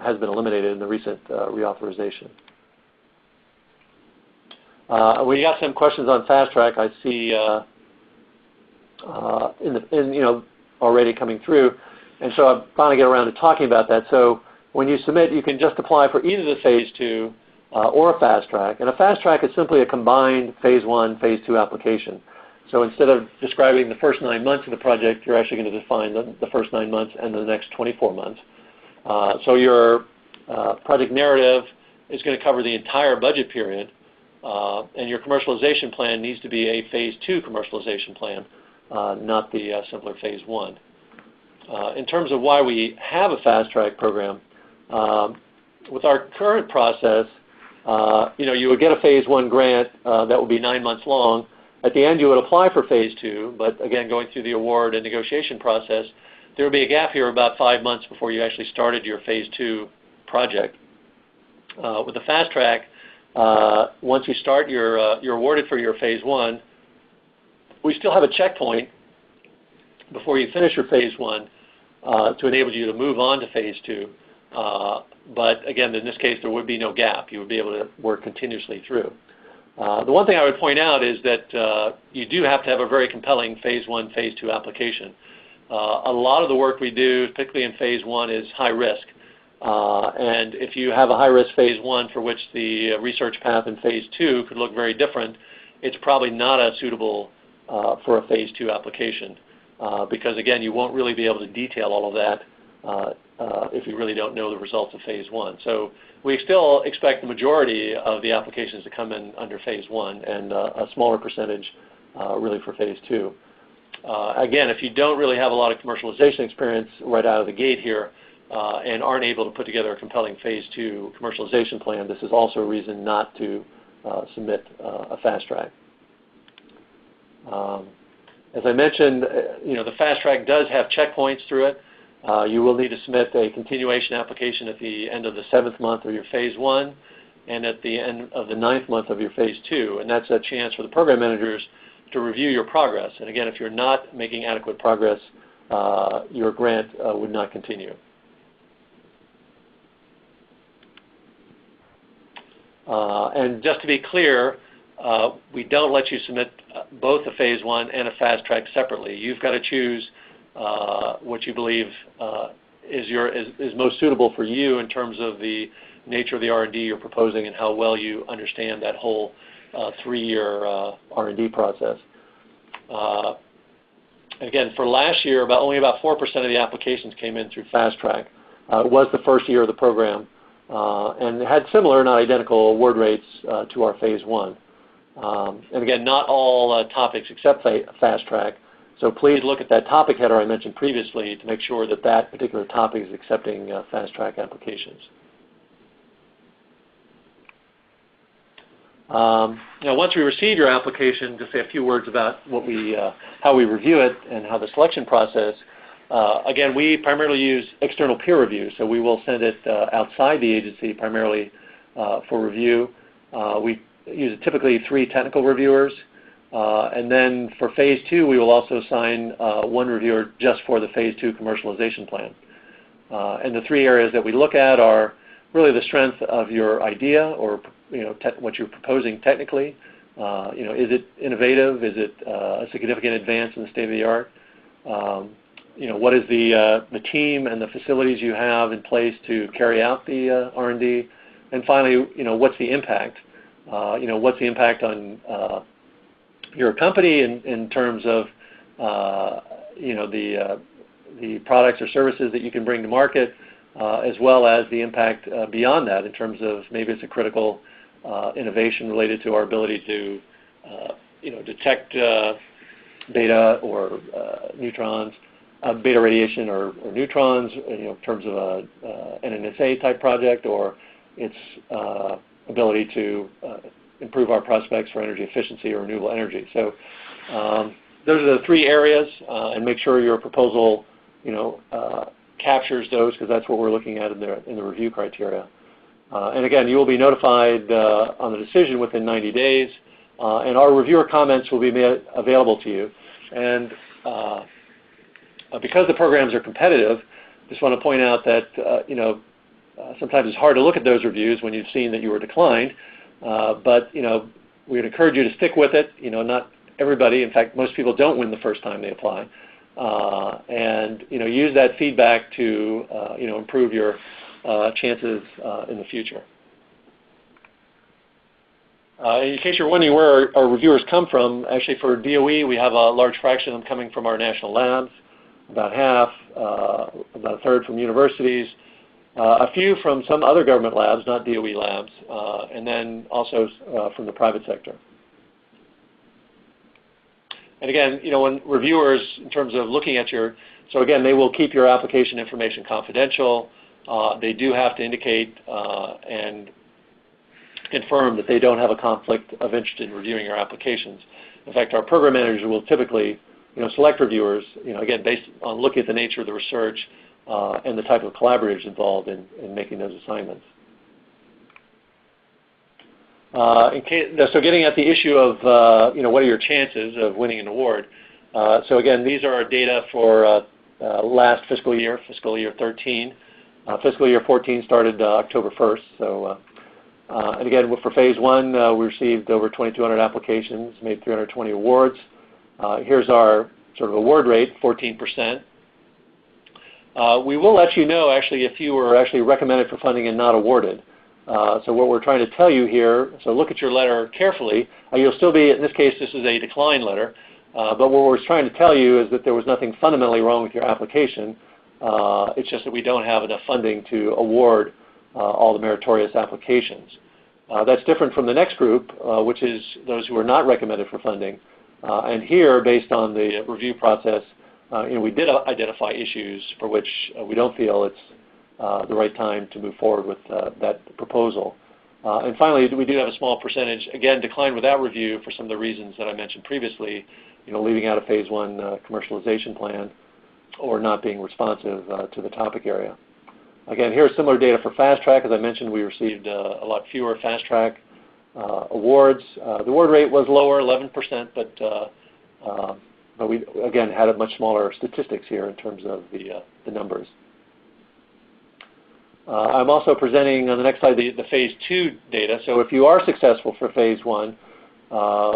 has been eliminated in the recent reauthorization. We got some questions on fast track. I see already coming through, and so I'm finally get around to talking about that. So when you submit, you can just apply for either the Phase 2 or a fast track, and a fast track is simply a combined Phase 1, Phase 2 application. So instead of describing the first 9 months of the project, you're actually going to define the first 9 months and the next 24 months. So your project narrative is going to cover the entire budget period, and your commercialization plan needs to be a Phase 2 commercialization plan, not the simpler Phase 1. In terms of why we have a fast track program, with our current process, you would get a Phase 1 grant that would be 9 months long. At the end, you would apply for Phase 2, but again, going through the award and negotiation process, there would be a gap here of about 5 months before you actually started your Phase 2 project. With the fast track, once you start, you're awarded for your Phase 1. We still have a checkpoint before you finish your Phase 1 to enable you to move on to Phase 2. But again, in this case, there would be no gap. You would be able to work continuously through. The one thing I would point out is that you do have to have a very compelling Phase 1, Phase 2 application. A lot of the work we do, particularly in Phase 1, is high risk. And if you have a high-risk Phase 1 for which the research path in Phase 2 could look very different, it's probably not as suitable for a Phase 2 application. Because, again, you won't really be able to detail all of that if you really don't know the results of Phase 1. So we still expect the majority of the applications to come in under Phase 1 and a smaller percentage really for Phase 2. Again, if you don't really have a lot of commercialization experience right out of the gate here and aren't able to put together a compelling Phase 2 commercialization plan, this is also a reason not to submit a fast track. As I mentioned, the fast track does have checkpoints through it. You will need to submit a continuation application at the end of the 7th month of your Phase 1 and at the end of the 9th month of your Phase 2. And that's a chance for the program managers to review your progress. And again, if you're not making adequate progress, your grant would not continue. And just to be clear, we don't let you submit both a Phase 1 and a fast track separately. You've got to choose what you believe is most suitable for you in terms of the nature of the R&D you're proposing and how well you understand that whole 3-year R&D process. Again, for last year, only about 4% of the applications came in through fast track. It was the first year of the program, and it had similar, not identical, award rates to our Phase 1. And again, not all topics accept fast track, so please look at that topic header I mentioned previously to make sure that that particular topic is accepting fast track applications. Now, once we receive your application, to say a few words about how we review it and how the selection process. Again, we primarily use external peer review, so we will send it outside the agency primarily for review. We use typically 3 technical reviewers, and then for Phase 2, we will also assign 1 reviewer just for the Phase 2 commercialization plan. And the 3 areas that we look at are really the strength of your idea, or what you're proposing technically. Is it innovative? Is it a significant advance in the state of the art? What is the team and the facilities you have in place to carry out the R&D? And finally, what's the impact? What's the impact on your company in terms of the products or services that you can bring to market, as well as the impact beyond that in terms of maybe it's a critical innovation related to our ability to detect beta or neutrons, beta radiation or neutrons, in terms of an NNSA type project, or its ability to improve our prospects for energy efficiency or renewable energy. So those are the 3 areas, and make sure your proposal captures those, because that's what we're looking at in the review criteria. And again, you will be notified on the decision within 90 days, and our reviewer comments will be made available to you. And because the programs are competitive, just want to point out that sometimes it's hard to look at those reviews when you've seen that you were declined, but we would encourage you to stick with it. Not everybody, in fact, most people don't win the first time they apply, and use that feedback to improve your chances in the future. In case you're wondering where our reviewers come from, actually for DOE we have a large fraction of them coming from our national labs, about half, about a third from universities, a few from some other government labs, not DOE labs, and then also from the private sector. And again, when reviewers, in terms of looking at so again, they will keep your application information confidential. They do have to indicate and confirm that they don't have a conflict of interest in reviewing your applications. In fact, our program managers will typically select reviewers, again, based on looking at the nature of the research and the type of collaborators involved in making those assignments. So getting at the issue of what are your chances of winning an award. So again, these are our data for last fiscal year 13. Fiscal year 14 started October 1st. So, and again, for Phase 1, we received over 2,200 applications, made 320 awards. Here's our sort of award rate, 14%. We will let you know, actually, if you were actually recommended for funding and not awarded. So what we're trying to tell you here, so look at your letter carefully. You'll still be, in this case, this is a decline letter. But what we're trying to tell you is that there was nothing fundamentally wrong with your application. It's just that we don't have enough funding to award all the meritorious applications. That's different from the next group, which is those who are not recommended for funding. And here, based on the review process, we did identify issues for which we don't feel it's the right time to move forward with that proposal. And finally, we do have a small percentage, again, declined without review for some of the reasons that I mentioned previously, leaving out a Phase 1 commercialization plan or not being responsive to the topic area. Again, here's similar data for Fast Track. As I mentioned, we received a lot fewer Fast Track awards. The award rate was lower, 11%, but but we, again, had a much smaller statistics here in terms of the numbers. I'm also presenting on the next slide the Phase 2 data. So if you are successful for Phase 1,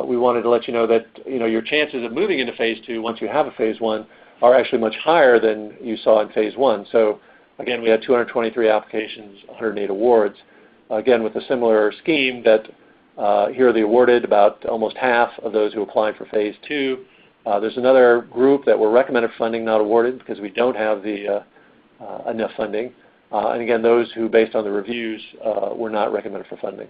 we wanted to let you know that your chances of moving into Phase 2 once you have a Phase 1 are actually much higher than you saw in Phase 1. So again, we had 223 applications, 108 awards. Again, with a similar scheme that here they awarded about almost half of those who applied for Phase 2. There's another group that were recommended funding, not awarded, because we don't have the enough funding. And again, those who, based on the reviews, were not recommended for funding.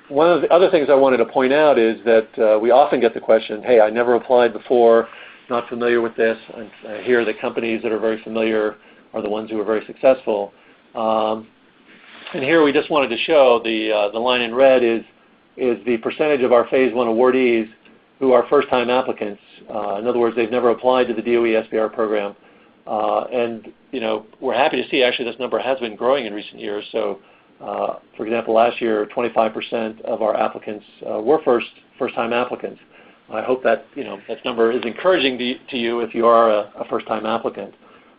One of the other things I wanted to point out is that we often get the question, hey, I never applied before, not familiar with this. I hear that companies that are very familiar are the ones who are very successful. And here we just wanted to show the line in red is the percentage of our Phase 1 awardees who are first-time applicants. In other words, they've never applied to the DOE SBIR program. And we're happy to see actually this number has been growing in recent years. So, for example, last year, 25% of our applicants were first-time applicants. I hope that that number is encouraging to you if you are a first-time applicant.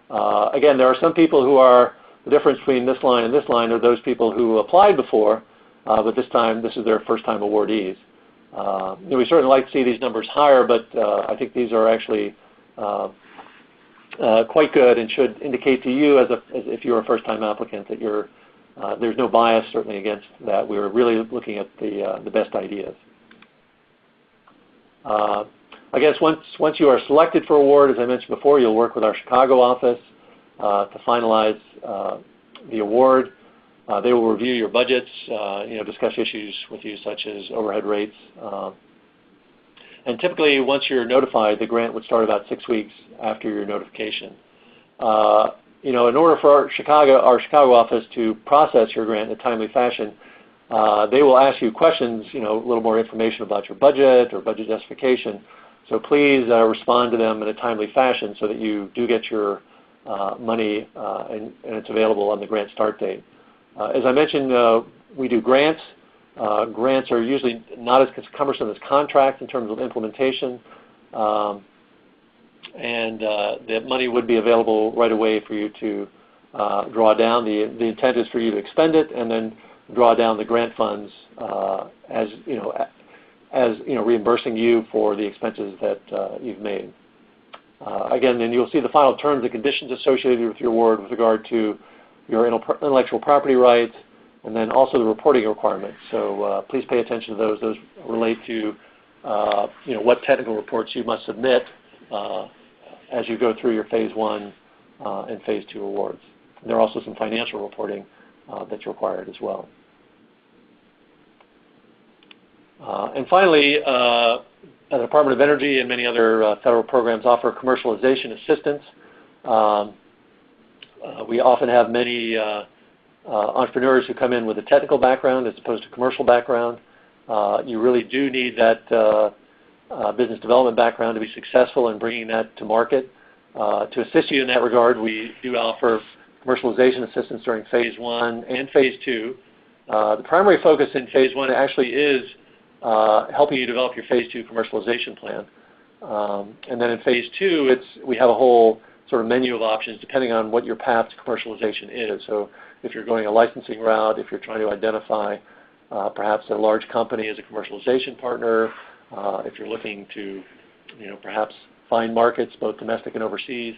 Again, there are some people who are the difference between this line and this line are those people who applied before, but this time this is their first-time awardees. We certainly like to see these numbers higher, but I think these are actually quite good and should indicate to you, as if you're a first-time applicant, that there's no bias certainly against that. We're really looking at the best ideas. I guess once you are selected for award, as I mentioned before, you'll work with our Chicago office to finalize the award. They will review your budgets, discuss issues with you such as overhead rates. And typically, once you're notified, the grant would start about 6 weeks after your notification. In order for our Chicago office to process your grant in a timely fashion, they will ask you questions, a little more information about your budget or budget justification. So please respond to them in a timely fashion so that you do get your money and it's available on the grant start date. As I mentioned, we do grants. Grants are usually not as cumbersome as contracts in terms of implementation. And the money would be available right away for you to draw down. The intent is for you to expend it and then draw down the grant funds as reimbursing you for the expenses that you've made. Again, then you'll see the final terms and conditions associated with your award with regard to your intellectual property rights, and then also the reporting requirements. So please pay attention to those. Those relate to what technical reports you must submit as you go through your Phase 1 and Phase 2 awards. And there are also some financial reporting that's required as well. And finally, the Department of Energy and many other federal programs offer commercialization assistance. We often have many entrepreneurs who come in with a technical background as opposed to commercial background. You really do need that business development background to be successful in bringing that to market. To assist you in that regard, we do offer commercialization assistance during Phase 1 and Phase 2. The primary focus in Phase 1 actually is helping you develop your Phase 2 commercialization plan. And then in Phase 2, we have a whole sort of menu of options depending on what your path to commercialization is. So if you're going a licensing route, if you're trying to identify perhaps a large company as a commercialization partner, if you're looking to perhaps find markets both domestic and overseas,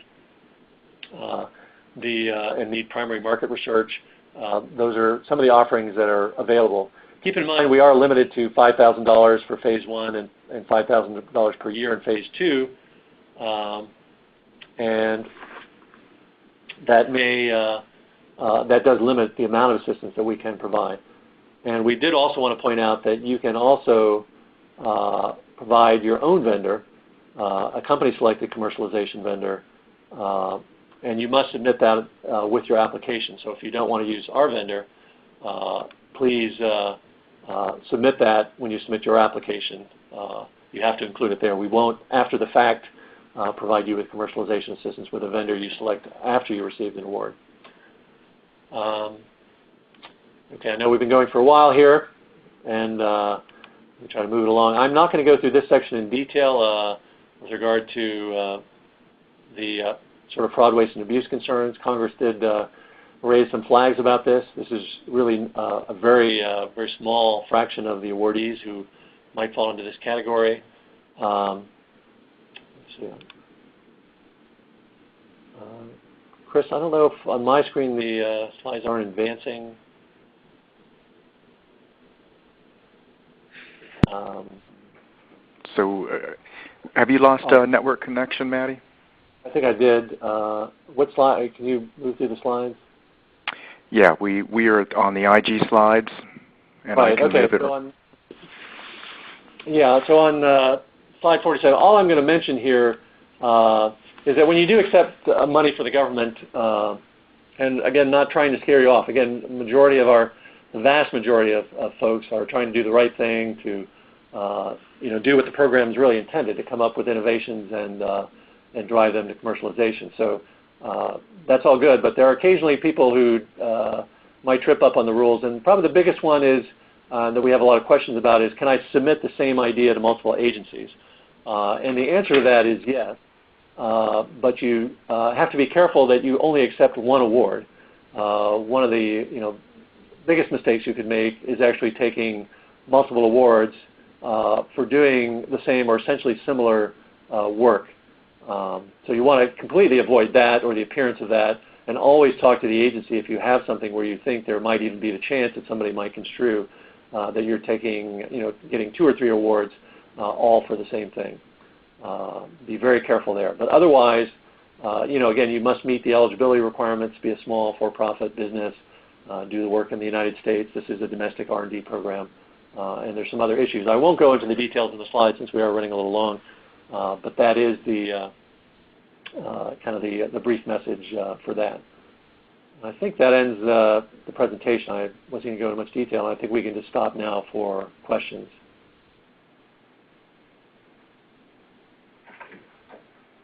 and need primary market research, those are some of the offerings that are available. Keep in mind we are limited to $5,000 for Phase 1 and $5,000 per year in Phase 2. And that that does limit the amount of assistance that we can provide. And we did also want to point out that you can also provide your own vendor, a company-selected commercialization vendor, and you must submit that with your application. So if you don't want to use our vendor, please submit that when you submit your application. You have to include it there. We won't, after the fact, provide you with commercialization assistance with a vendor you select after you receive an award. Okay, I know we've been going for a while here, and Let me try to move it along. I'm not going to go through this section in detail with regard to the sort of fraud, waste, and abuse concerns. Congress did raise some flags about this. This is really a very small fraction of the awardees who might fall into this category. Let's see. Chris, I don't know if on my screen the slides aren't advancing. Have you lost network connection, Maddie? I think I did. What slide? Can you move through the slides? Yeah, we are on the IG slides, and right. I can okay. move it. So on slide 47, all I'm going to mention here is that when you do accept money for the government, and again, not trying to scare you off. Again, the vast majority of folks are trying to do the right thing to do what the program is really intended, to come up with innovations and drive them to commercialization. So that's all good, but there are occasionally people who might trip up on the rules, and probably the biggest one is that we have a lot of questions about is, can I submit the same idea to multiple agencies? And the answer to that is yes, but you have to be careful that you only accept one award. One of the biggest mistakes you could make is actually taking multiple awards for doing the same or essentially similar work. So you want to completely avoid that or the appearance of that, and always talk to the agency if you have something where you think there might even be the chance that somebody might construe that you're taking, getting 2 or 3 awards all for the same thing. Be very careful there. But otherwise, again, you must meet the eligibility requirements, be a small for-profit business, do the work in the United States. This is a domestic R&D program. And there's some other issues. I won't go into the details in the slides since we are running a little long, but that is the kind of the brief message for that. I think that ends the presentation. I wasn't going to go into much detail. I think we can just stop now for questions.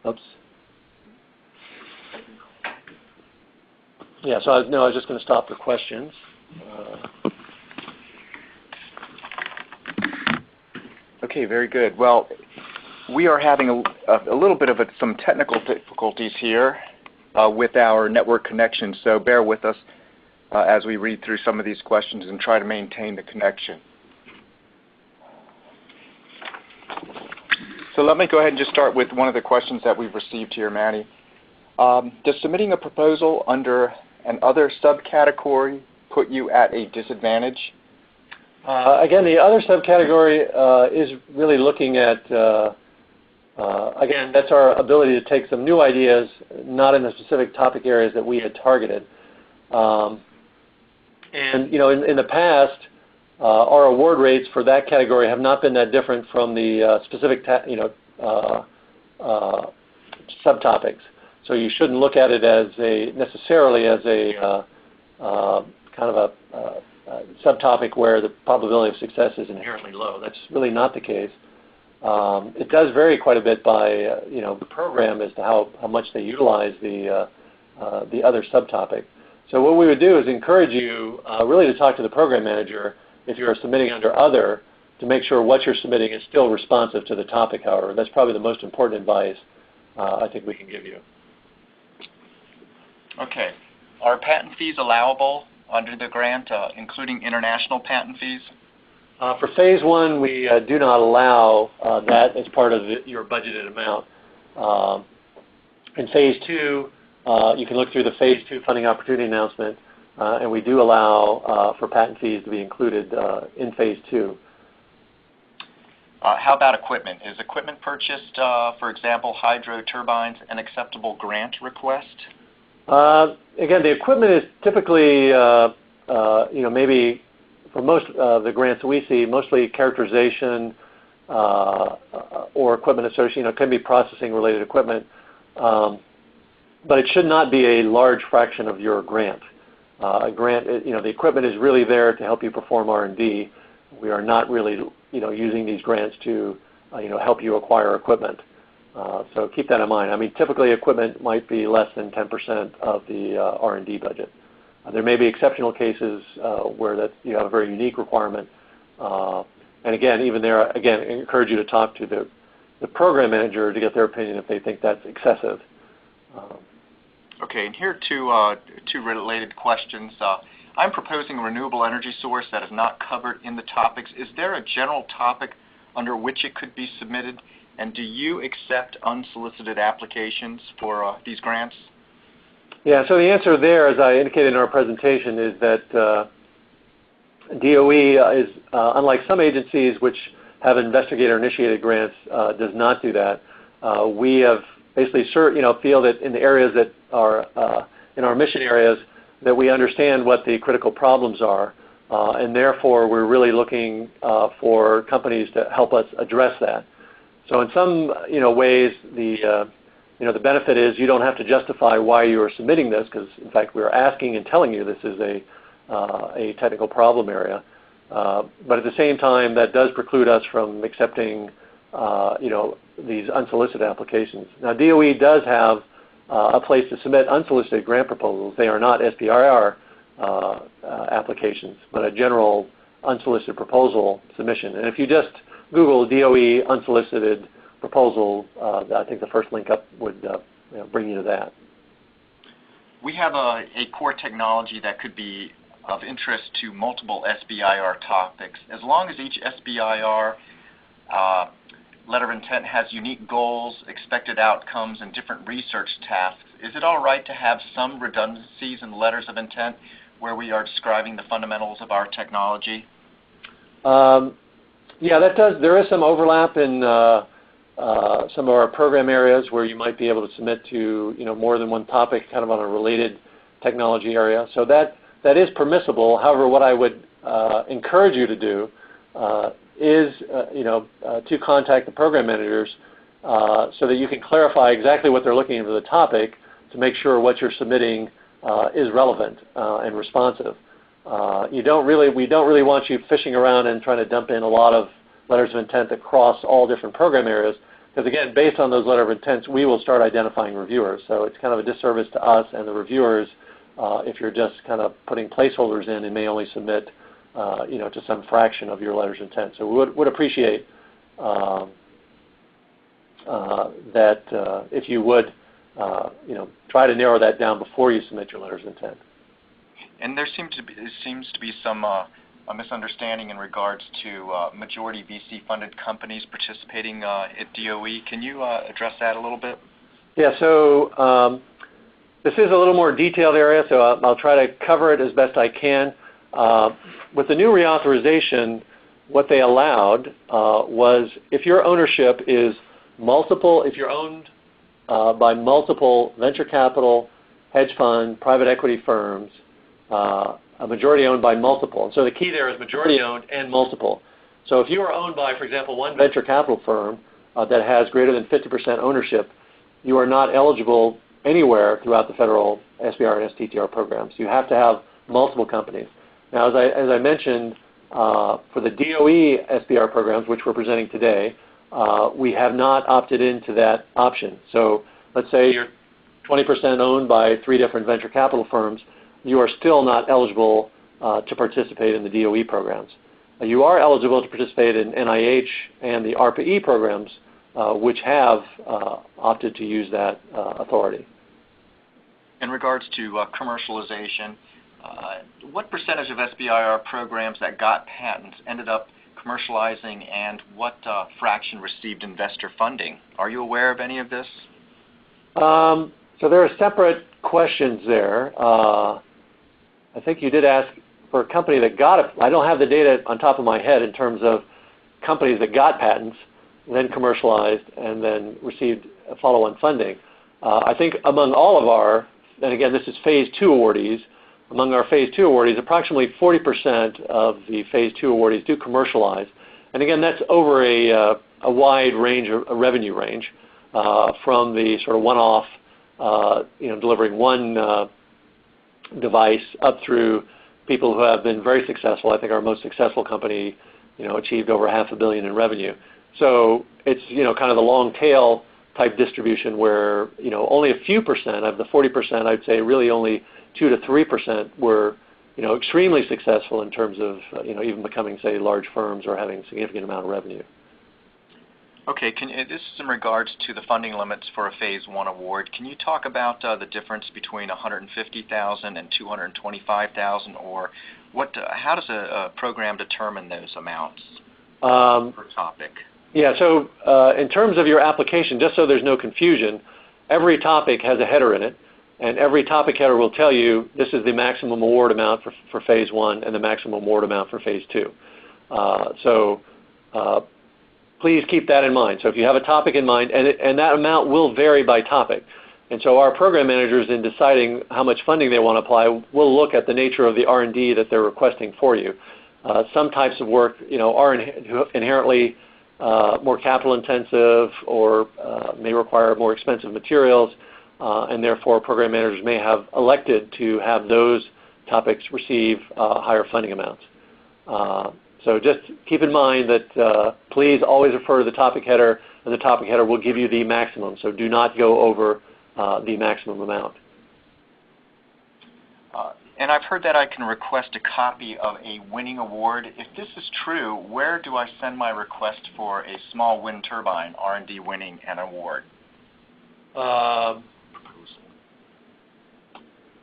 Oops. Yeah, so I was just going to stop for questions. Okay, very good. Well, we are having a little bit of some technical difficulties here with our network connection, so bear with us as we read through some of these questions and try to maintain the connection. So let me go ahead and just start with one of the questions that we've received here, Maddie. Does submitting a proposal under an other subcategory put you at a disadvantage? Again, the other subcategory is really looking at, again, that's our ability to take some new ideas, not in the specific topic areas that we had targeted. And in the past, our award rates for that category have not been that different from the specific subtopics. So you shouldn't look at it as necessarily as a kind of a subtopic where the probability of success is inherently low. That's really not the case. It does vary quite a bit by the program as to how much they utilize the other subtopic. So what we would do is encourage you really to talk to the program manager if you are submitting under other, to make sure what you're submitting is still responsive to the topic. However, that's probably the most important advice I think we can give you. Okay. Are patent fees allowable under the grant, including international patent fees? For Phase 1, we do not allow that as part of your budgeted amount. In Phase 2, you can look through the Phase 2 funding opportunity announcement, and we do allow for patent fees to be included in Phase 2. How about equipment? Is equipment purchased, for example, hydro turbines, an acceptable grant request? Again, the equipment is typically, maybe for most of the grants that we see, mostly characterization or equipment associated, can be processing-related equipment, but it should not be a large fraction of your grant. A grant, the equipment is really there to help you perform R&D. We are not really, using these grants to, help you acquire equipment. So keep that in mind. I mean, typically equipment might be less than 10% of the R&D budget. There may be exceptional cases where you have a very unique requirement, And again, even there, again, I encourage you to talk to the program manager to get their opinion if they think that's excessive. Okay, and here are two related questions. I'm proposing a renewable energy source that is not covered in the topics. Is there a general topic under which it could be submitted? And do you accept unsolicited applications for these grants? Yeah, so the answer there, as I indicated in our presentation, is that DOE is, unlike some agencies which have investigator-initiated grants, does not do that. We have basically feel that in the areas that are in our mission areas that we understand what the critical problems are, and therefore we're really looking for companies to help us address that. So in some ways, the benefit is you don't have to justify why you are submitting this, because in fact we're asking and telling you this is a technical problem area. But at the same time, that does preclude us from accepting these unsolicited applications. Now, DOE does have a place to submit unsolicited grant proposals. They are not SBIR applications, but a general unsolicited proposal submission. And if you just Google DOE unsolicited proposal, I think the first link up would bring you to that. We have a core technology that could be of interest to multiple SBIR topics. As long as each SBIR letter of intent has unique goals, expected outcomes, and different research tasks, is it all right to have some redundancies in the letters of intent where we are describing the fundamentals of our technology? Yeah, that does. There is some overlap in some of our program areas where you might be able to submit to more than one topic, kind of on a related technology area. So that is permissible. However, what I would encourage you to do is to contact the program managers so that you can clarify exactly what they're looking for the topic to make sure what you're submitting is relevant and responsive. We don't really want you fishing around and trying to dump in a lot of letters of intent across all different program areas, because again, based on those letter of intents, we will start identifying reviewers. So it's kind of a disservice to us and the reviewers if you're just kind of putting placeholders in and may only submit to some fraction of your letters of intent. So we would appreciate that if you would try to narrow that down before you submit your letters of intent. And there seems to be some a misunderstanding in regards to majority VC-funded companies participating at DOE. Can you address that a little bit? Yeah, so this is a little more detailed area, so I'll try to cover it as best I can. With the new reauthorization, what they allowed was if your ownership is multiple, if you're owned by multiple venture capital, hedge fund, private equity firms, a majority owned by multiple. And so the key there is majority owned and multiple. So if you are owned by, for example, one venture capital firm that has greater than 50% ownership, you are not eligible anywhere throughout the federal SBIR and STTR programs. You have to have multiple companies. Now, as I mentioned, for the DOE SBIR programs, which we're presenting today, we have not opted into that option. So let's say you're 20% owned by 3 different venture capital firms. You are still not eligible to participate in the DOE programs. You are eligible to participate in NIH and the ARPA-E programs, which have opted to use that authority. In regards to commercialization, what percentage of SBIR programs that got patents ended up commercializing, and what fraction received investor funding? Are you aware of any of this? So there are separate questions there. I think you did ask for a company that got it. I don't have the data on top of my head in terms of companies that got patents, then commercialized, and then received follow-on funding. I think among all of our, and again, this is Phase 2 awardees, among our Phase 2 awardees, approximately 40% of the Phase 2 awardees do commercialize. And again, that's over a wide range, a revenue range, from the sort of one-off, delivering one device up through people who have been very successful. I think our most successful company, achieved over $500 million in revenue. So it's, kind of the long tail type distribution where, only a few percent of the 40%, I'd say really only 2 to 3% were extremely successful in terms of even becoming, say, large firms or having a significant amount of revenue. Okay, this is in regards to the funding limits for a Phase 1 award. Can you talk about the difference between $150,000 and $225,000, or how does a program determine those amounts per topic? Yeah, so in terms of your application, just so there's no confusion, every topic has a header in it, and every topic header will tell you this is the maximum award amount for Phase 1 and the maximum award amount for Phase 2. Please keep that in mind. So if you have a topic in mind, and that amount will vary by topic. And so our program managers, in deciding how much funding they want to apply, will look at the nature of the R&D that they're requesting for you. Some types of work are inherently more capital intensive or may require more expensive materials, and therefore program managers may have elected to have those topics receive higher funding amounts. So just keep in mind that please always refer to the topic header, and the topic header will give you the maximum. So do not go over the maximum amount. And I've heard that I can request a copy of a winning award. If this is true, where do I send my request for a small wind turbine R&D winning an award?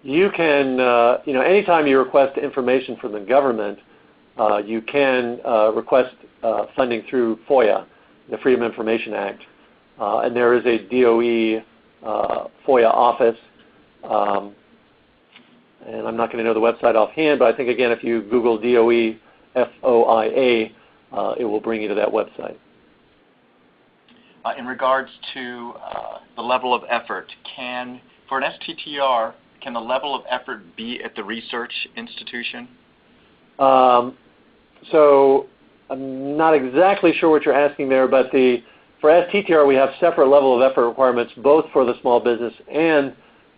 You can, anytime you request information from the government, you can request funding through FOIA, the Freedom of Information Act, and there is a DOE FOIA office, and I'm not going to know the website offhand, but I think, again, if you Google DOE FOIA, it will bring you to that website. In regards to the level of effort, for an STTR, can the level of effort be at the research institution? So I'm not exactly sure what you're asking there, but for STTR we have separate level of effort requirements both for the small business and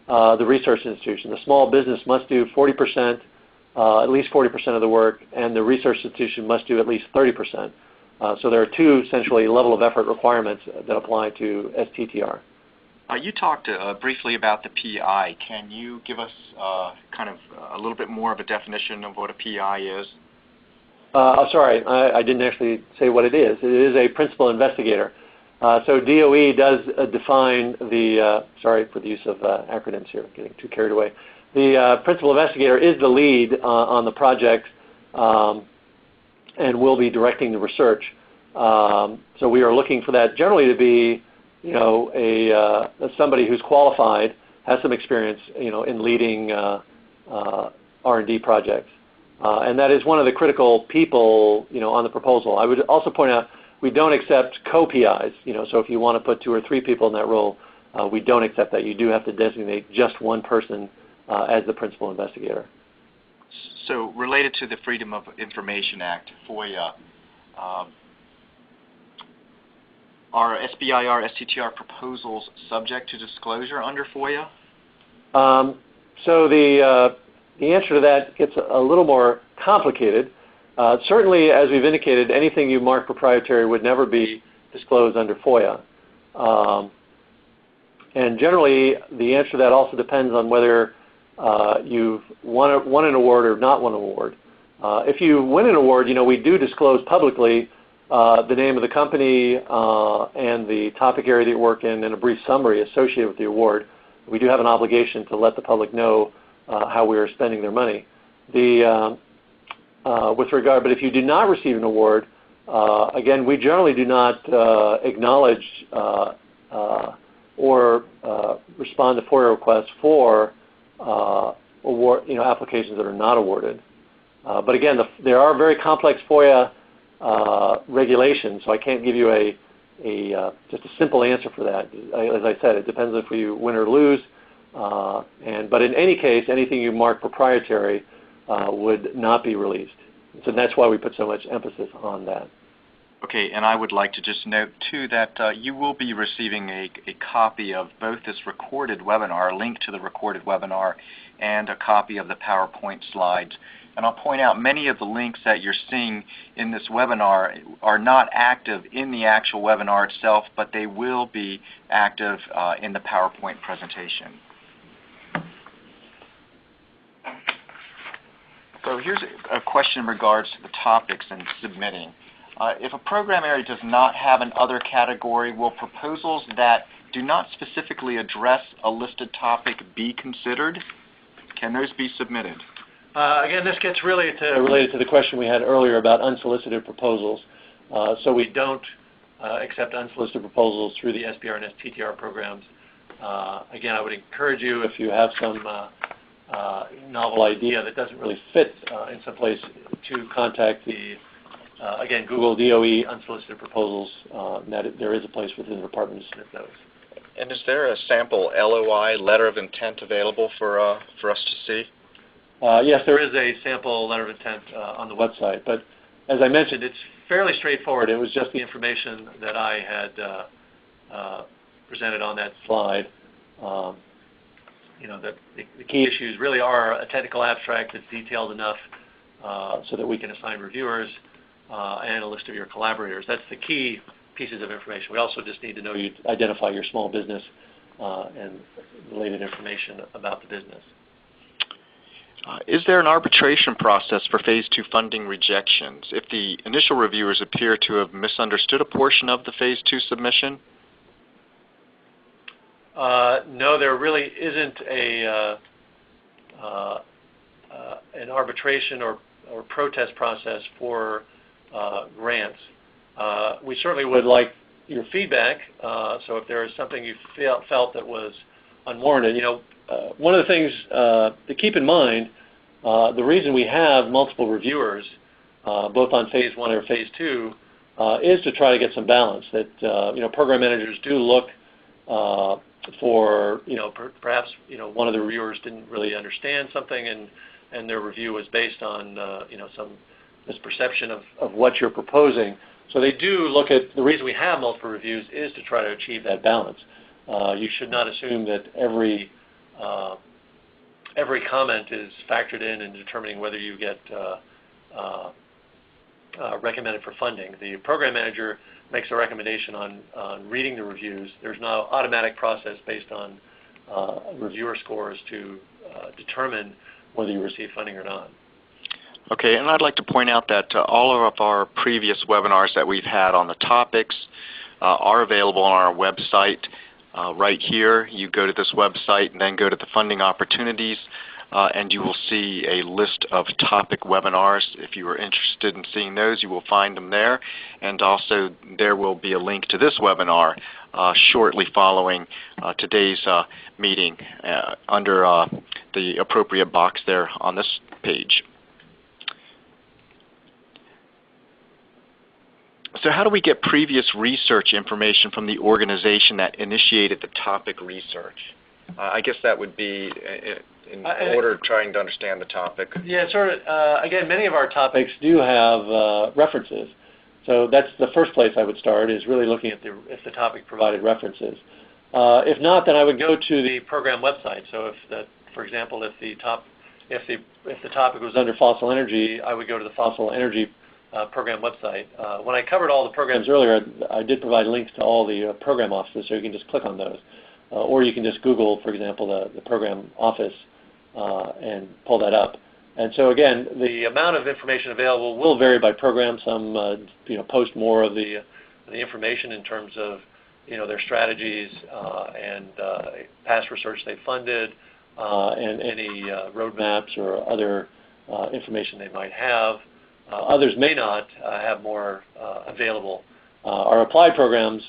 the research institution. The small business must do 40%, at least 40% of the work, and the research institution must do at least 30%. So there are two essentially level of effort requirements that apply to STTR. You talked briefly about the PI. Can you give us kind of a little bit more of a definition of what a PI is? Sorry, I didn't actually say what it is. It is a principal investigator. So DOE does define the, sorry for the use of acronyms here, getting too carried away. The principal investigator is the lead on the project and will be directing the research. So we are looking for that generally to be somebody who's qualified, has some experience in leading R&D projects. And that is one of the critical people on the proposal. I would also point out we don't accept co-PIs. So if you want to put 2 or 3 people in that role, we don't accept that. You do have to designate just one person as the principal investigator. So related to the Freedom of Information Act, FOIA, are SBIR, STTR proposals subject to disclosure under FOIA? So the answer to that gets a little more complicated. Certainly, as we've indicated, anything you mark proprietary would never be disclosed under FOIA. And generally, the answer to that also depends on whether you've won an award or not won an award. If you win an award, we do disclose publicly the name of the company and the topic area that you work in and a brief summary associated with the award. We do have an obligation to let the public know how we are spending their money. With regard, but if you do not receive an award, again, we generally do not acknowledge or respond to FOIA requests for award, applications that are not awarded. But again, there are very complex FOIA regulations, so I can't give you just a simple answer for that. As I said, it depends if you win or lose. But in any case, anything you mark proprietary would not be released. So that's why we put so much emphasis on that. Okay, and I would like to just note, too, that you will be receiving a copy of both this recorded webinar, a link to the recorded webinar, and a copy of the PowerPoint slides. And I'll point out many of the links that you're seeing in this webinar are not active in the actual webinar itself, but they will be active in the PowerPoint presentation. here's a question in regards to the topics and submitting. If a program area does not have an other category, will proposals that do not specifically address a listed topic be considered? Can those be submitted? Again, this gets really related to the question we had earlier about unsolicited proposals. So we don't accept unsolicited proposals through the SBR and STTR programs. Again, I would encourage you, if you have some novel idea that doesn't really fit in some place, to contact the, again, Google DOE unsolicited proposals. There is a place within the department to submit those. And is there a sample LOI, letter of intent, available for us to see? Yes, there is a sample letter of intent on the website. But as I mentioned, it's fairly straightforward. It was just the information that I had presented on that slide. The key issues really are a technical abstract that's detailed enough so that we can assign reviewers and a list of your collaborators. That's the key pieces of information. We also just need to know you identify your small business and related information about the business. Is there an arbitration process for Phase 2 funding rejections if the initial reviewers appear to have misunderstood a portion of the Phase 2 submission? No, there really isn't an arbitration or protest process for grants. We certainly would like your feedback. So if there is something you felt that was unwarranted, one of the things to keep in mind, the reason we have multiple reviewers, both on Phase 1 or Phase 2, is to try to get some balance. That program managers do look for perhaps one of the reviewers didn't really understand something, and their review was based on some misperception of what you're proposing. So they do look at the reason we have multiple reviews is to try to achieve that balance. You should not assume that every comment is factored in determining whether you get recommended for funding. The program manager makes a recommendation on reading the reviews. There's no automatic process based on reviewer scores to determine whether you receive funding or not. Okay, and I'd like to point out that all of our previous webinars that we've had on the topics are available on our website. Right here, you go to this website and then go to the funding opportunities, and you will see a list of topic webinars. If you are interested in seeing those, you will find them there. And also, there will be a link to this webinar shortly following today's meeting under the appropriate box there on this page. So how do we get previous research information from the organization that initiated the topic research? I guess that would be in order of trying to understand the topic. Yeah, sort of. Again, many of our topics do have references. So that's the first place I would start, is really looking at if the topic provided references. If not, then I would go to the program website. So for example, if the topic was under fossil energy, I would go to the fossil energy program website. When I covered all the programs earlier, I did provide links to all the program offices, so you can just click on those. Or you can just Google, for example, the program office and pull that up. And so again, the amount of information available will vary by program. Some post more of the information in terms of their strategies and past research they funded and any roadmaps or other information they might have. Others may not have more available. Our applied programs,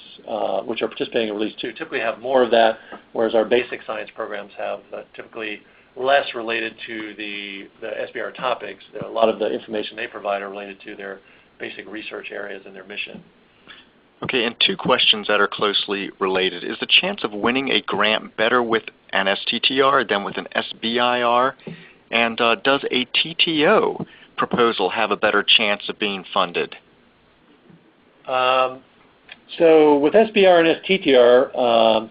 which are participating in Release 2, typically have more of that, whereas our basic science programs have typically less related to the SBR topics. A lot of the information they provide are related to their basic research areas and their mission. Okay, and two questions that are closely related. Is the chance of winning a grant better with an STTR than with an SBIR? And does a TTO proposal have a better chance of being funded? So with SBR and STTR,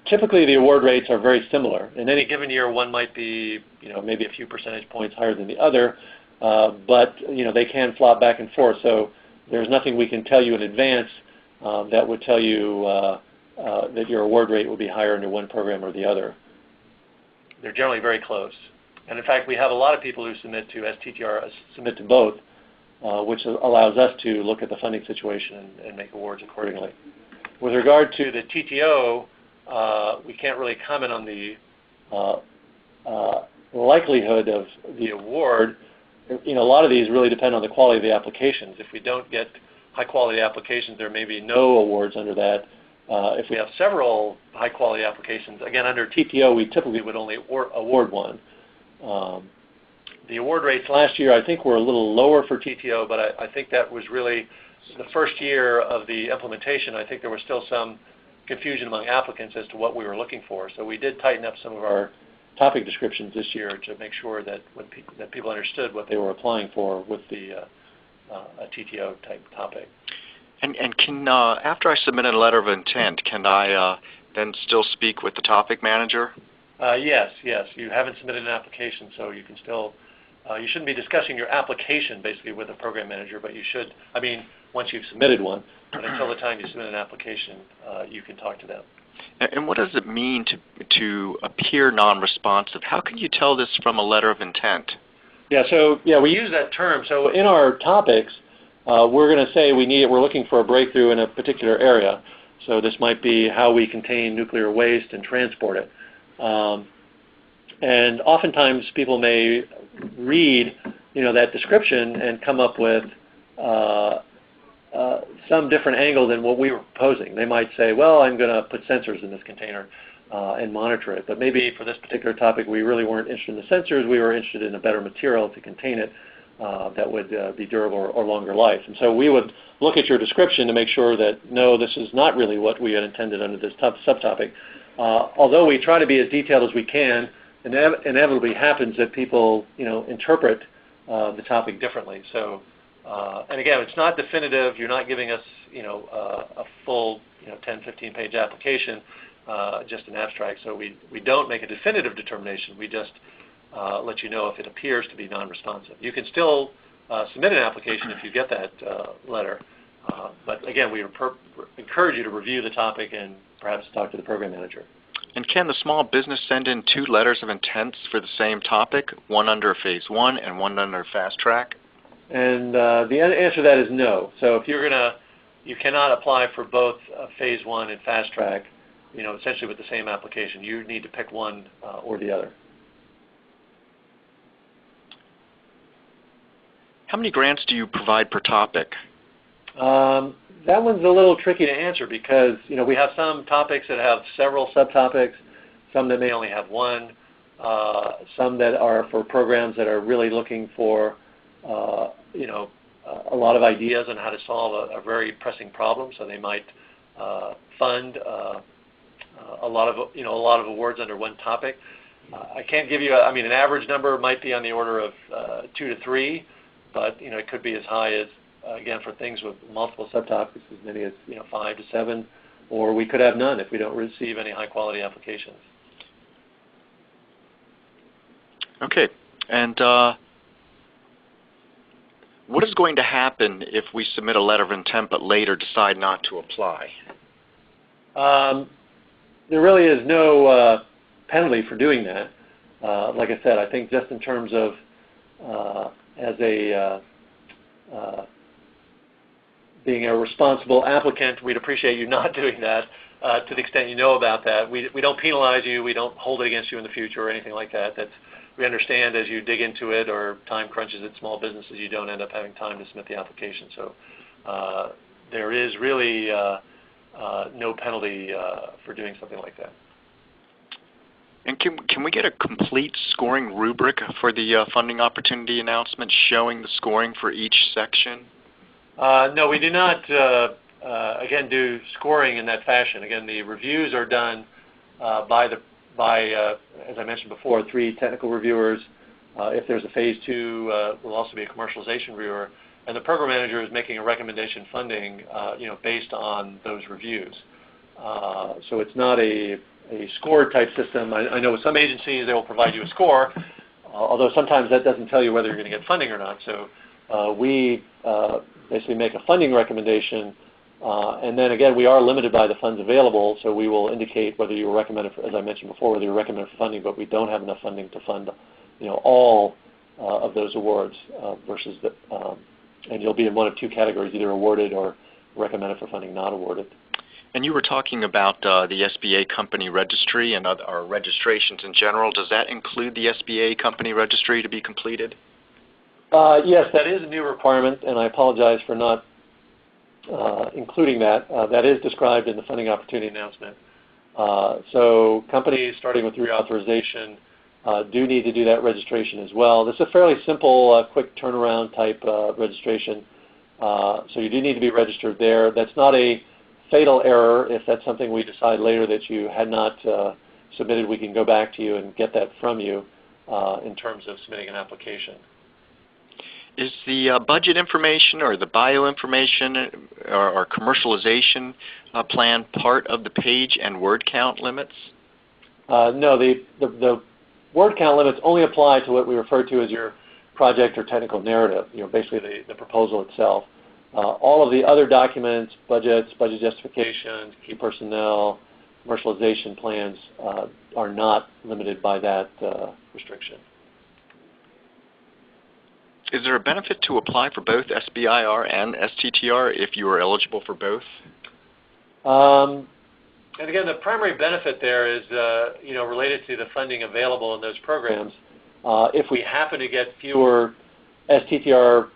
typically the award rates are very similar. In any given year, one might be maybe a few percentage points higher than the other, but they can flop back and forth. So there's nothing we can tell you in advance that would tell you that your award rate will be higher under one program or the other. They're generally very close. And in fact, we have a lot of people who submit to STTR, submit to both, which allows us to look at the funding situation and make awards accordingly. With regard to the TTO, we can't really comment on the likelihood of the award. A lot of these really depend on the quality of the applications. If we don't get high-quality applications, there may be no awards under that. If we have several high-quality applications, again, under TTO, we typically would only award one. The award rates last year, I think, were a little lower for TTO, but I think that was really the first year of the implementation. I think there was still some confusion among applicants as to what we were looking for. So we did tighten up some of our topic descriptions this year to make sure that that people understood what they were applying for with the a TTO type topic. And can after I submit a letter of intent, can I then still speak with the topic manager? Yes. You haven't submitted an application, so you can still. You shouldn't be discussing your application basically with the program manager, but you should. I mean, once you've submitted one, but until the time you submit an application, you can talk to them. And what does it mean to appear non-responsive? How can you tell this from a letter of intent? We use that term. So in our topics, we're going to say we're looking for a breakthrough in a particular area. So this might be how we contain nuclear waste and transport it. And oftentimes people may read, that description and come up with some different angle than what we were proposing. They might say, well, I'm going to put sensors in this container and monitor it. But maybe for this particular topic, we really weren't interested in the sensors. We were interested in a better material to contain it that would be durable or longer life. And so we would look at your description to make sure that, no, this is not really what we had intended under this subtopic. Although we try to be as detailed as we can, inevitably happens that people, interpret the topic differently. So, and again, it's not definitive. You're not giving us, a full, 10, 15-page application, just an abstract. So we don't make a definitive determination. We just let you know if it appears to be non-responsive. You can still submit an application if you get that letter. But again, we encourage you to review the topic and perhaps talk to the program manager. And can the small business send in 2 letters of intent for the same topic, one under Phase 1 and one under Fast Track? And the answer to that is no. So if you cannot apply for both Phase 1 and Fast Track, essentially with the same application. You need to pick one or the other. How many grants do you provide per topic? That one's a little tricky to answer because we have some topics that have several subtopics, some that may only have one, some that are for programs that are really looking for a lot of ideas on how to solve a very pressing problem. So they might fund a lot of awards under one topic. I can't give you an average number might be on the order of 2 to 3, but it could be as high as again for things with multiple subtopics as many as 5 to 7, or we could have none if we don't receive any high quality applications. Okay, and what is going to happen if we submit a letter of intent but later decide not to apply? There really is no penalty for doing that. Like I said, I think just in terms of as a being a responsible applicant, we'd appreciate you not doing that to the extent you know about that. We don't penalize you. We don't hold it against you in the future or anything like that. We understand as you dig into it or time crunches at small businesses, you don't end up having time to submit the application. So there is really no penalty for doing something like that. And can we get a complete scoring rubric for the funding opportunity announcement showing the scoring for each section? No, we do not, again, do scoring in that fashion. Again, the reviews are done by, as I mentioned before, 3 technical reviewers. If there's a Phase 2, will also be a commercialization reviewer. And the program manager is making a recommendation funding, based on those reviews. So it's not a score type system. I know with some agencies they will provide you a score, although sometimes that doesn't tell you whether you're going to get funding or not. So we basically make a funding recommendation, and then again we are limited by the funds available, so we will indicate whether you were recommended for, as I mentioned before, whether you're recommended for funding, but we don't have enough funding to fund all of those awards versus and you'll be in one of two categories, either awarded or recommended for funding not awarded. And you were talking about the SBA company registry and or registrations in general. Does that include the SBA company registry to be completed? Yes, that is a new requirement, and I apologize for not including that. That is described in the funding opportunity announcement. So companies starting with reauthorization do need to do that registration as well. This is a fairly simple, quick turnaround type registration. So you do need to be registered there. That's not a fatal error. If that's something we decide later that you had not submitted, we can go back to you and get that from you in terms of submitting an application. Is the budget information or the bio information or commercialization plan part of the page and word count limits? No, the word count limits only apply to what we refer to as your project or technical narrative, basically the proposal itself. All of the other documents, budgets, budget justifications, key personnel, commercialization plans are not limited by that restriction. Is there a benefit to apply for both SBIR and STTR if you are eligible for both? And again, the primary benefit there is related to the funding available in those programs. If we happen to get fewer STTR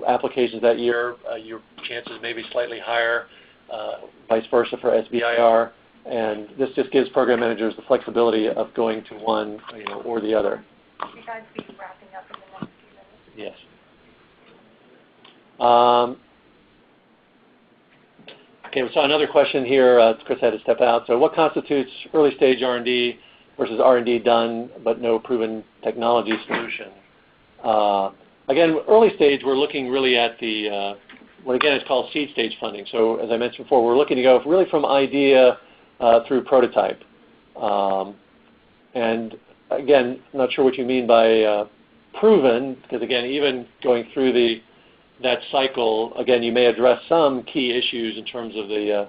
applications that year, your chances may be slightly higher, vice versa for SBIR, and this just gives program managers the flexibility of going to one or the other. You guys be wrapping up in the next few minutes. Yes. Okay, so another question here. Chris had to step out. So what constitutes early stage R&D versus R&D done but no proven technology solution? Again, early stage, we're looking really at the, what again is called seed stage funding. So as I mentioned before, we're looking to go really from idea through prototype. And again, I'm not sure what you mean by proven, because again, even going through that cycle, again, you may address some key issues in terms of the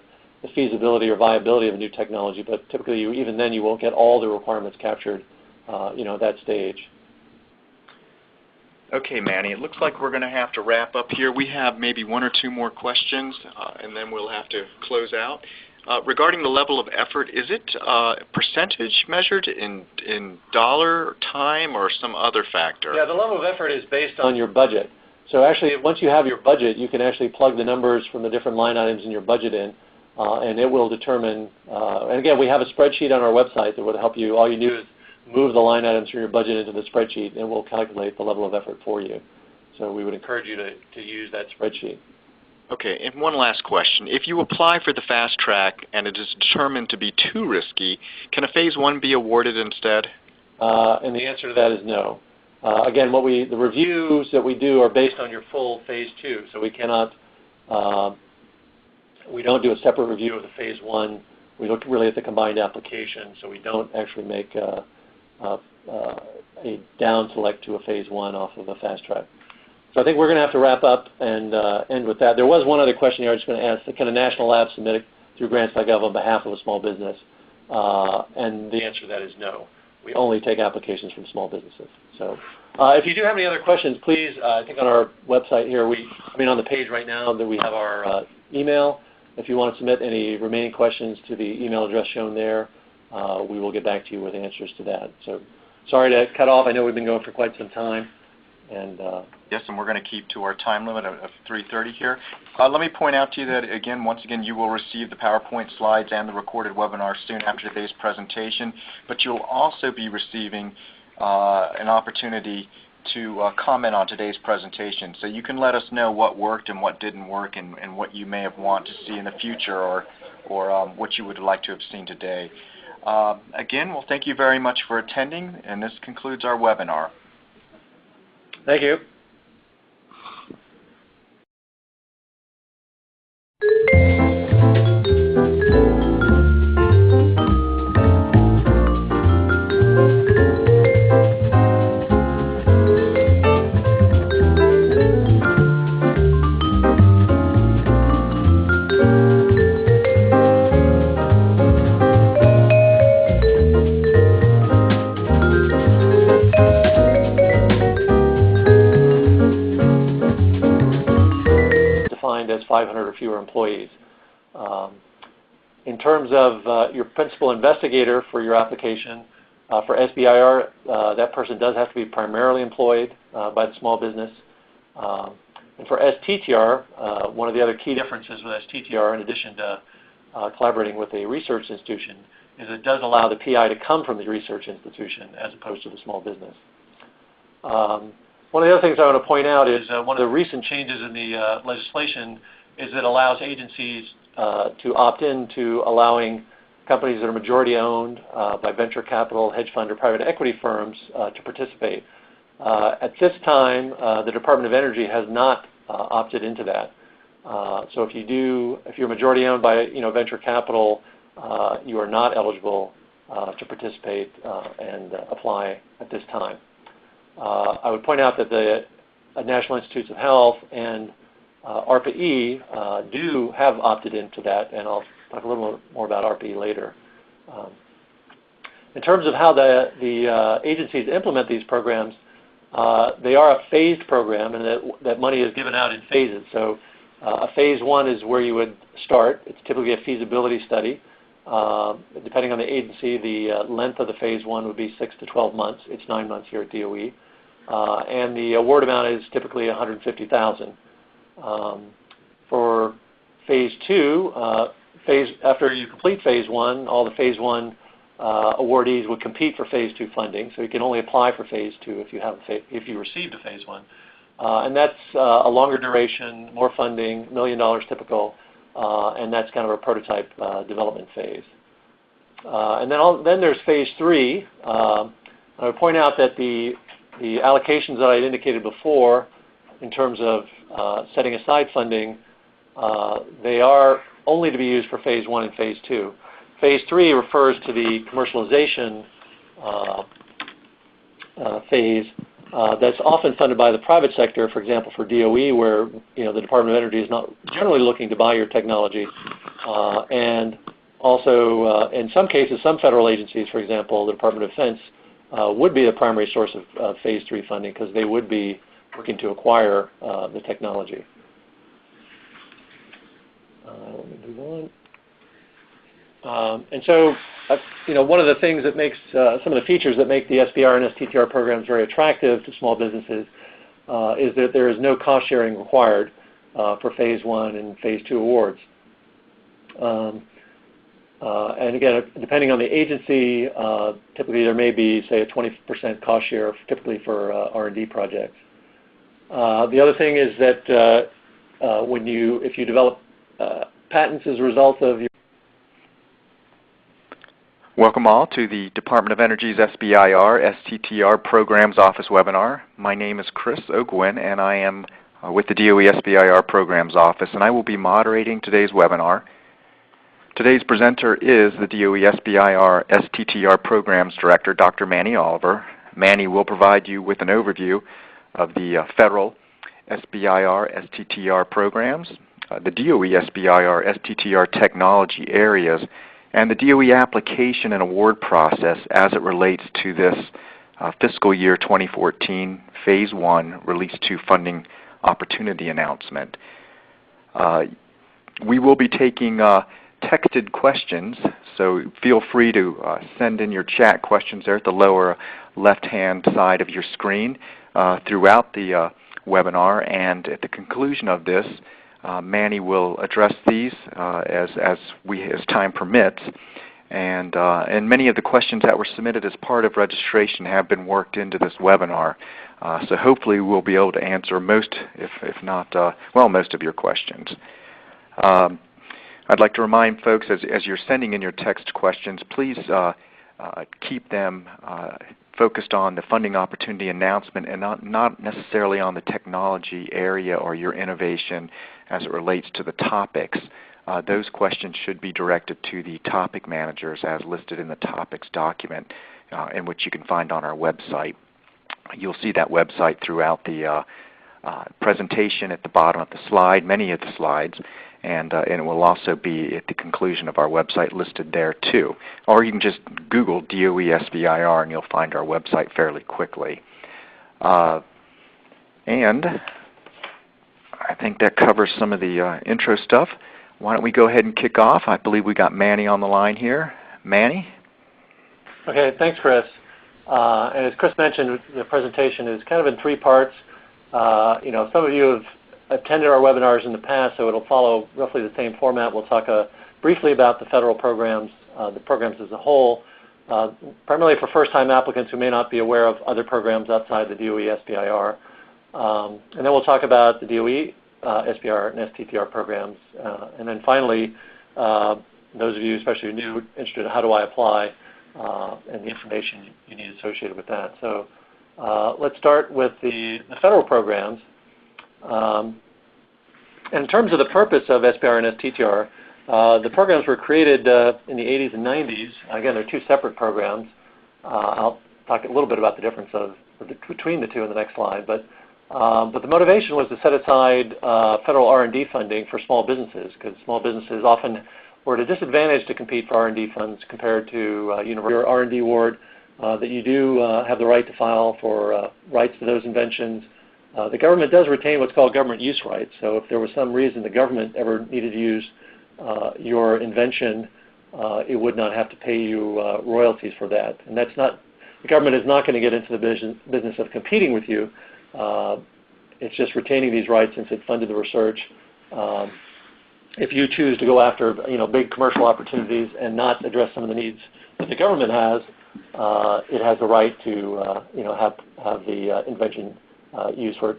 feasibility or viability of a new technology, but typically even then you won't get all the requirements captured at that stage. Okay, Manny, it looks like we're going to have to wrap up here. We have maybe one or two more questions, and then we'll have to close out. Regarding the level of effort, is it percentage measured in dollar, time, or some other factor? Yeah, the level of effort is based on your budget. So actually, once you have your budget, you can actually plug the numbers from the different line items in your budget in, and it will determine, and again, we have a spreadsheet on our website that would help you. All you do is move the line items from your budget into the spreadsheet, and it will calculate the level of effort for you. So we would encourage you to use that spreadsheet. Okay, and one last question. If you apply for the fast track and it is determined to be too risky, can a Phase 1 be awarded instead? And the answer to that is no. Again, the reviews that we do are based on your full Phase 2, so we cannot, we don't do a separate review of the Phase 1. We look really at the combined application, so we don't actually make a down select to a Phase 1 off of a fast track. So I think we're going to have to wrap up and end with that. There was one other question here I was going to ask. Can a national lab submit it through grants.gov on behalf of a small business? And the answer to that is no. We only take applications from small businesses. So if you do have any other questions, please, I think on our website here, on the page right now that we have our email. If you want to submit any remaining questions to the email address shown there, we will get back to you with answers to that. So sorry to cut off. I know we've been going for quite some time. And yes, and we're going to keep to our time limit of 3:30 here. Let me point out to you that, once again, you will receive the PowerPoint slides and the recorded webinar soon after today's presentation, but you'll also be receiving an opportunity to comment on today's presentation. So you can let us know what worked and what didn't work and what you may have wanted to see in the future or what you would like to have seen today. Again, well, thank you very much for attending, and this concludes our webinar. Thank you. 500 or fewer employees. In terms of your principal investigator for your application, for SBIR, that person does have to be primarily employed by the small business. And for STTR, one of the other key differences with STTR, in addition to collaborating with a research institution, is it does allow the PI to come from the research institution as opposed to the small business. One of the other things I want to point out is one of the recent changes in the legislation is it allows agencies to opt in to allowing companies that are majority owned by venture capital, hedge fund, or private equity firms to participate. At this time, the Department of Energy has not opted into that. So if you're majority owned by venture capital, you are not eligible to participate and apply at this time. I would point out that the National Institutes of Health and ARPA-E do have opted into that, and I'll talk a little more about ARPA-E later. In terms of how the agencies implement these programs, they are a phased program, and that money is given out in phases. So a phase one is where you would start. It's typically a feasibility study. Depending on the agency, the length of the phase one would be 6 to 12 months. It's 9 months here at DOE. And the award amount is typically $150,000. For phase two, after you complete phase one, all the phase one awardees would compete for phase two funding. So you can only apply for phase two if you received a phase one. And that's a longer duration, more funding, $1 million typical, and that's kind of a prototype development phase. And then there's phase three. I would point out that the allocations that I had indicated before in terms of setting aside funding, they are only to be used for phase one and phase two. Phase three refers to the commercialization phase that's often funded by the private sector, for example, for DOE, where the Department of Energy is not generally looking to buy your technology. And also, in some cases, some federal agencies, for example, the Department of Defense, would be the primary source of phase three funding because they would be looking to acquire the technology. Let me move on. And so, one of the things that makes some of the features that make the SBIR and STTR programs very attractive to small businesses is that there is no cost sharing required for phase one and phase two awards. And again, depending on the agency, typically there may be, say, a 20% cost share, typically for R&D projects. The other thing is that if you develop patents as a result of your... Welcome all to the Department of Energy's SBIR STTR Programs Office webinar. My name is Chris Ogwin, and I am with the DOE SBIR Programs Office, and I will be moderating today's webinar. Today's presenter is the DOE SBIR STTR Programs Director, Dr. Manny Oliver. Manny will provide you with an overview of the federal SBIR STTR programs, the DOE SBIR STTR technology areas, and the DOE application and award process as it relates to this fiscal year 2014 Phase 1 Release 2 funding opportunity announcement. We will be taking texted questions, so feel free to send in your chat questions there at the lower left-hand side of your screen throughout the webinar, and at the conclusion of this, Manny will address these as time permits, and many of the questions that were submitted as part of registration have been worked into this webinar. So hopefully we'll be able to answer most, if not, most of your questions. I'd like to remind folks as you're sending in your text questions, please keep them focused on the funding opportunity announcement and not necessarily on the technology area or your innovation as it relates to the topics. Those questions should be directed to the topic managers as listed in the topics document in which you can find on our website. You'll see that website throughout the presentation at the bottom of the slide, many of the slides, and it will also be at the conclusion of our website listed there too. Or you can just Google DOE SBIR and you'll find our website fairly quickly. And I think that covers some of the intro stuff. Why don't we go ahead and kick off? I believe we got Manny on the line here. Manny? Okay, thanks, Chris. And as Chris mentioned, the presentation is kind of in three parts. Some of you have attended our webinars in the past, so it'll follow roughly the same format. We'll talk briefly about the federal programs, the programs as a whole, primarily for first-time applicants who may not be aware of other programs outside the DOE SBIR. And then we'll talk about the DOE, SBIR, and STTR programs. And then finally, those of you, especially new, interested in how do I apply, and the information you need associated with that. So let's start with the federal programs. And in terms of the purpose of SBIR and STTR, the programs were created in the 80s and 90s. Again, they're two separate programs. I'll talk a little bit about the difference between the two in the next slide. But the motivation was to set aside federal R&D funding for small businesses, because small businesses often were at a disadvantage to compete for R&D funds compared to your R&D award, that you do have the right to file for rights to those inventions. The government does retain what's called government use rights. So if there was some reason the government ever needed to use your invention, it would not have to pay you royalties for that. And that's not, the government is not going to get into the business of competing with you. It's just retaining these rights since it funded the research. If you choose to go after big commercial opportunities and not address some of the needs that the government has, it has the right to have the invention used for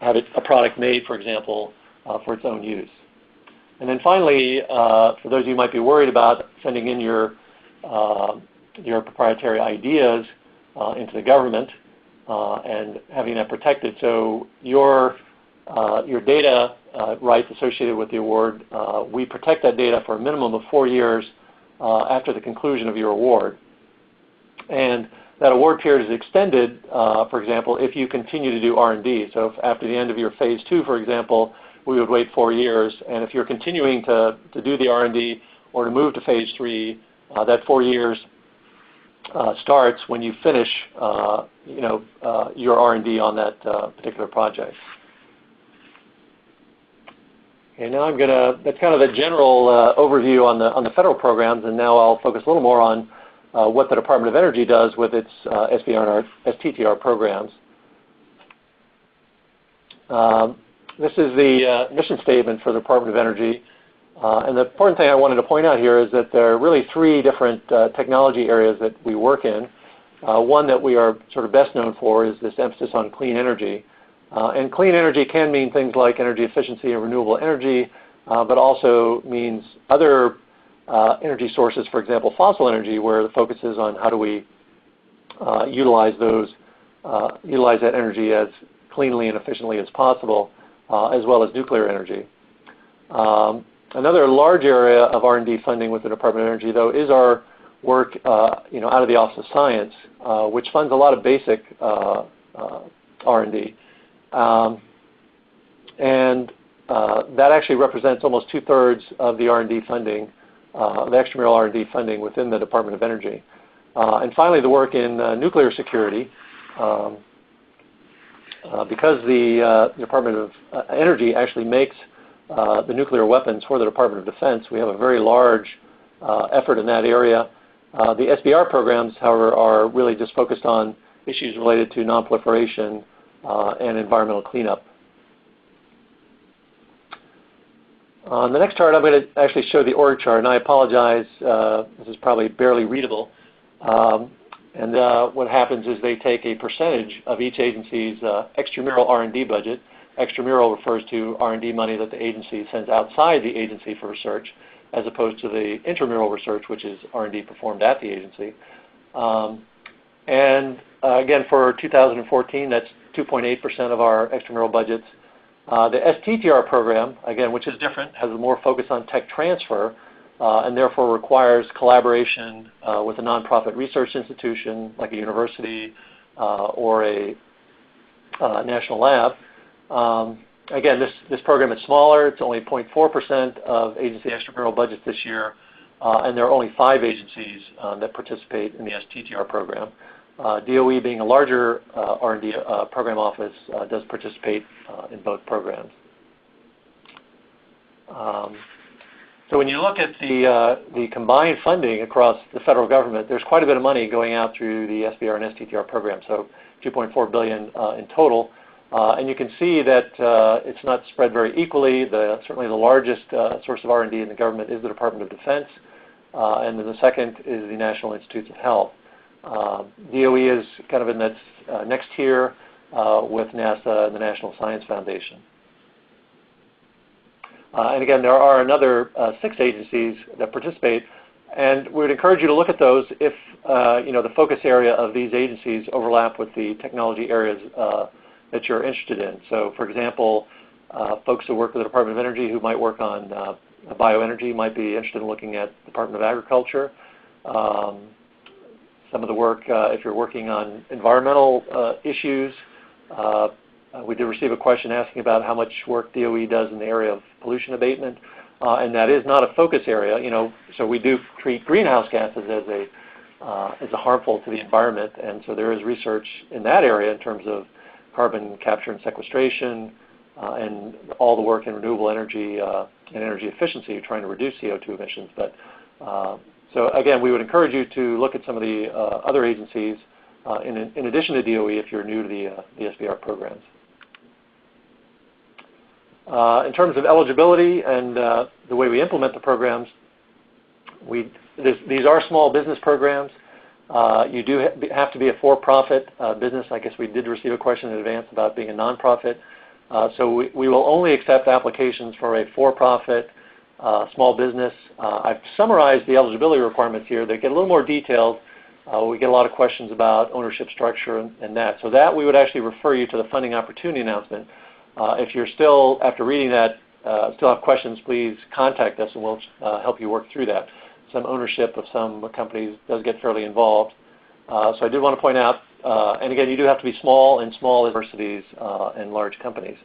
have a product made, for example, for its own use. And then finally, for those of you who might be worried about sending in your proprietary ideas into the government and having that protected, so your data rights associated with the award, we protect that data for a minimum of 4 years after the conclusion of your award. And that award period is extended, for example, if you continue to do R&D. So if after the end of your phase 2, for example, we would wait 4 years. And if you're continuing to do the R&D or to move to phase 3, that 4 years starts when you finish your R&D on that particular project. Okay, now that's kind of a general overview on the federal programs, and now I'll focus a little more on what the Department of Energy does with its SBIR and STTR programs. This is the mission statement for the Department of Energy. And the important thing I wanted to point out here is that there are really 3 different technology areas that we work in. One that we are sort of best known for is this emphasis on clean energy. And clean energy can mean things like energy efficiency and renewable energy, but also means other energy sources, for example, fossil energy, where the focus is on how do we utilize that energy as cleanly and efficiently as possible, as well as nuclear energy. Another large area of R&D funding with the Department of Energy, though, is our work out of the Office of Science, which funds a lot of basic R&D. And that actually represents almost 2/3 of the R&D funding, the extramural R&D funding within the Department of Energy. And finally, the work in nuclear security. Because the Department of Energy actually makes the nuclear weapons for the Department of Defense, we have a very large effort in that area. The SBIR programs, however, are really just focused on issues related to nonproliferation and environmental cleanup. On the next chart, I'm going to actually show the org chart, and I apologize, this is probably barely readable. And what happens is they take a percentage of each agency's extramural R&D budget. Extramural refers to R&D money that the agency sends outside the agency for research, as opposed to the intramural research, which is R&D performed at the agency. And again, for 2014, that's 2.8% of our extramural budgets. The STTR program, again, which is different, has more focus on tech transfer, and therefore requires collaboration with a nonprofit research institution like a university or a national lab. Again, this program is smaller. It's only 0.4% of agency extramural budgets this year, and there are only 5 agencies that participate in the STTR program. DOE, being a larger R&D program office, does participate in both programs. So when you look at the combined funding across the federal government, there's quite a bit of money going out through the SBR and STTR programs, so $2.4 billion in total. And you can see that it's not spread very equally. Certainly the largest source of R&D in the government is the Department of Defense, and then the second is the National Institutes of Health. DOE is kind of in that next tier with NASA and the National Science Foundation. And again, there are another 6 agencies that participate, and we would encourage you to look at those if the focus area of these agencies overlap with the technology areas that you're interested in. So, for example, folks who work with the Department of Energy who might work on bioenergy might be interested in looking at the Department of Agriculture. Some of the work, if you're working on environmental issues, we did receive a question asking about how much work DOE does in the area of pollution abatement, and that is not a focus area. So we do treat greenhouse gases as a harmful to the environment, and so there is research in that area in terms of carbon capture and sequestration, and all the work in renewable energy and energy efficiency, trying to reduce CO2 emissions. But so again, we would encourage you to look at some of the other agencies in addition to DOE if you're new to the SBR programs. In terms of eligibility and the way we implement the programs, these are small business programs. You do have to be a for-profit business. I guess we did receive a question in advance about being a nonprofit. So we will only accept applications for a for-profit small business. I've summarized the eligibility requirements here. They get a little more detailed. We get a lot of questions about ownership structure and that. So that we would actually refer you to the funding opportunity announcement. If you're still, after reading that, still have questions, please contact us and we'll help you work through that. Some ownership of some companies does get fairly involved. So I did want to point out, and again, you do have to be small in small universities and large companies.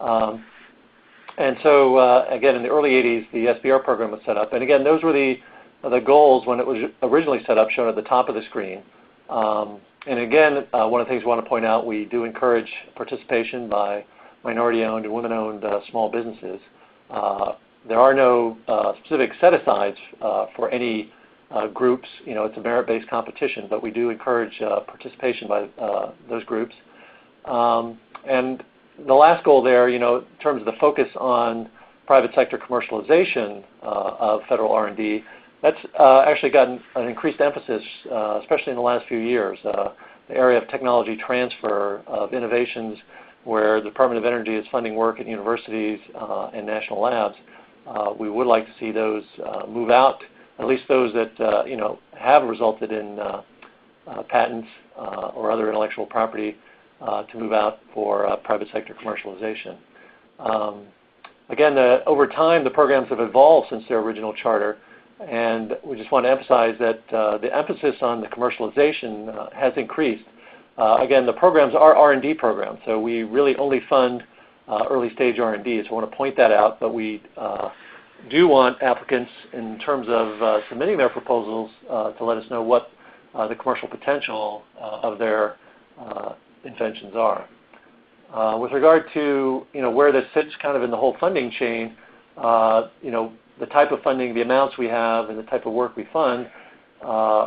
And so again, in the early 80s, the SBR program was set up. And again, those were the goals when it was originally set up, shown at the top of the screen. And again, one of the things we want to point out, we do encourage participation by minority-owned and women-owned small businesses. There are no specific set-asides for any groups. It's a merit-based competition, but we do encourage participation by those groups. And the last goal there, in terms of the focus on private sector commercialization of federal R&D, that's actually gotten an increased emphasis, especially in the last few years. The area of technology transfer of innovations where the Department of Energy is funding work at universities and national labs. We would like to see those move out, at least those that have resulted in patents or other intellectual property to move out for private sector commercialization. Again, over time, the programs have evolved since their original charter, and we just want to emphasize that the emphasis on the commercialization has increased. Again, the programs are R&D programs, so we really only fund early stage R&D, so I want to point that out, but we do want applicants, in terms of submitting their proposals, to let us know what the commercial potential of their inventions are. With regard to where this sits kind of in the whole funding chain, the type of funding, the amounts we have, and the type of work we fund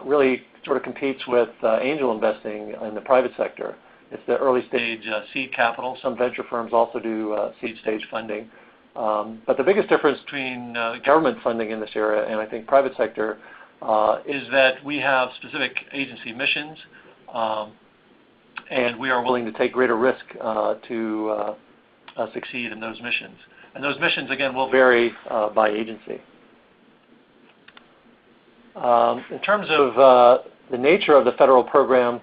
really sort of competes with angel investing in the private sector. It's the early stage seed capital. Some venture firms also do seed stage funding. But the biggest difference between government funding in this area and I think private sector is that we have specific agency missions, and we are willing to take greater risk to succeed in those missions. And those missions, again, will vary by agency. In terms of the nature of the federal program,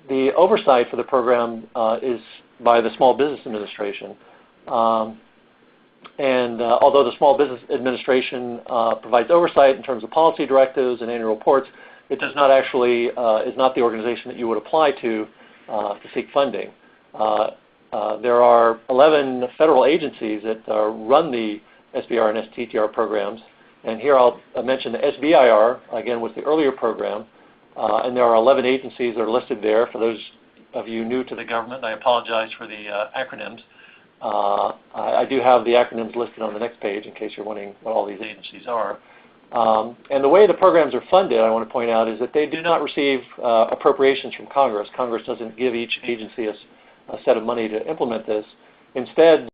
the oversight for the program is by the Small Business Administration. And although the Small Business Administration provides oversight in terms of policy directives and annual reports, it does not actually is not the organization that you would apply to seek funding. There are 11 federal agencies that run the SBR and STTR programs, and here I'll mention the SBIR, again, was the earlier program. And there are 11 agencies that are listed there. For those of you new to the government, I apologize for the acronyms. I do have the acronyms listed on the next page in case you're wondering what all these agencies are. And the way the programs are funded, I want to point out, is that they do not receive appropriations from Congress. Congress doesn't give each agency a set of money to implement this. Instead,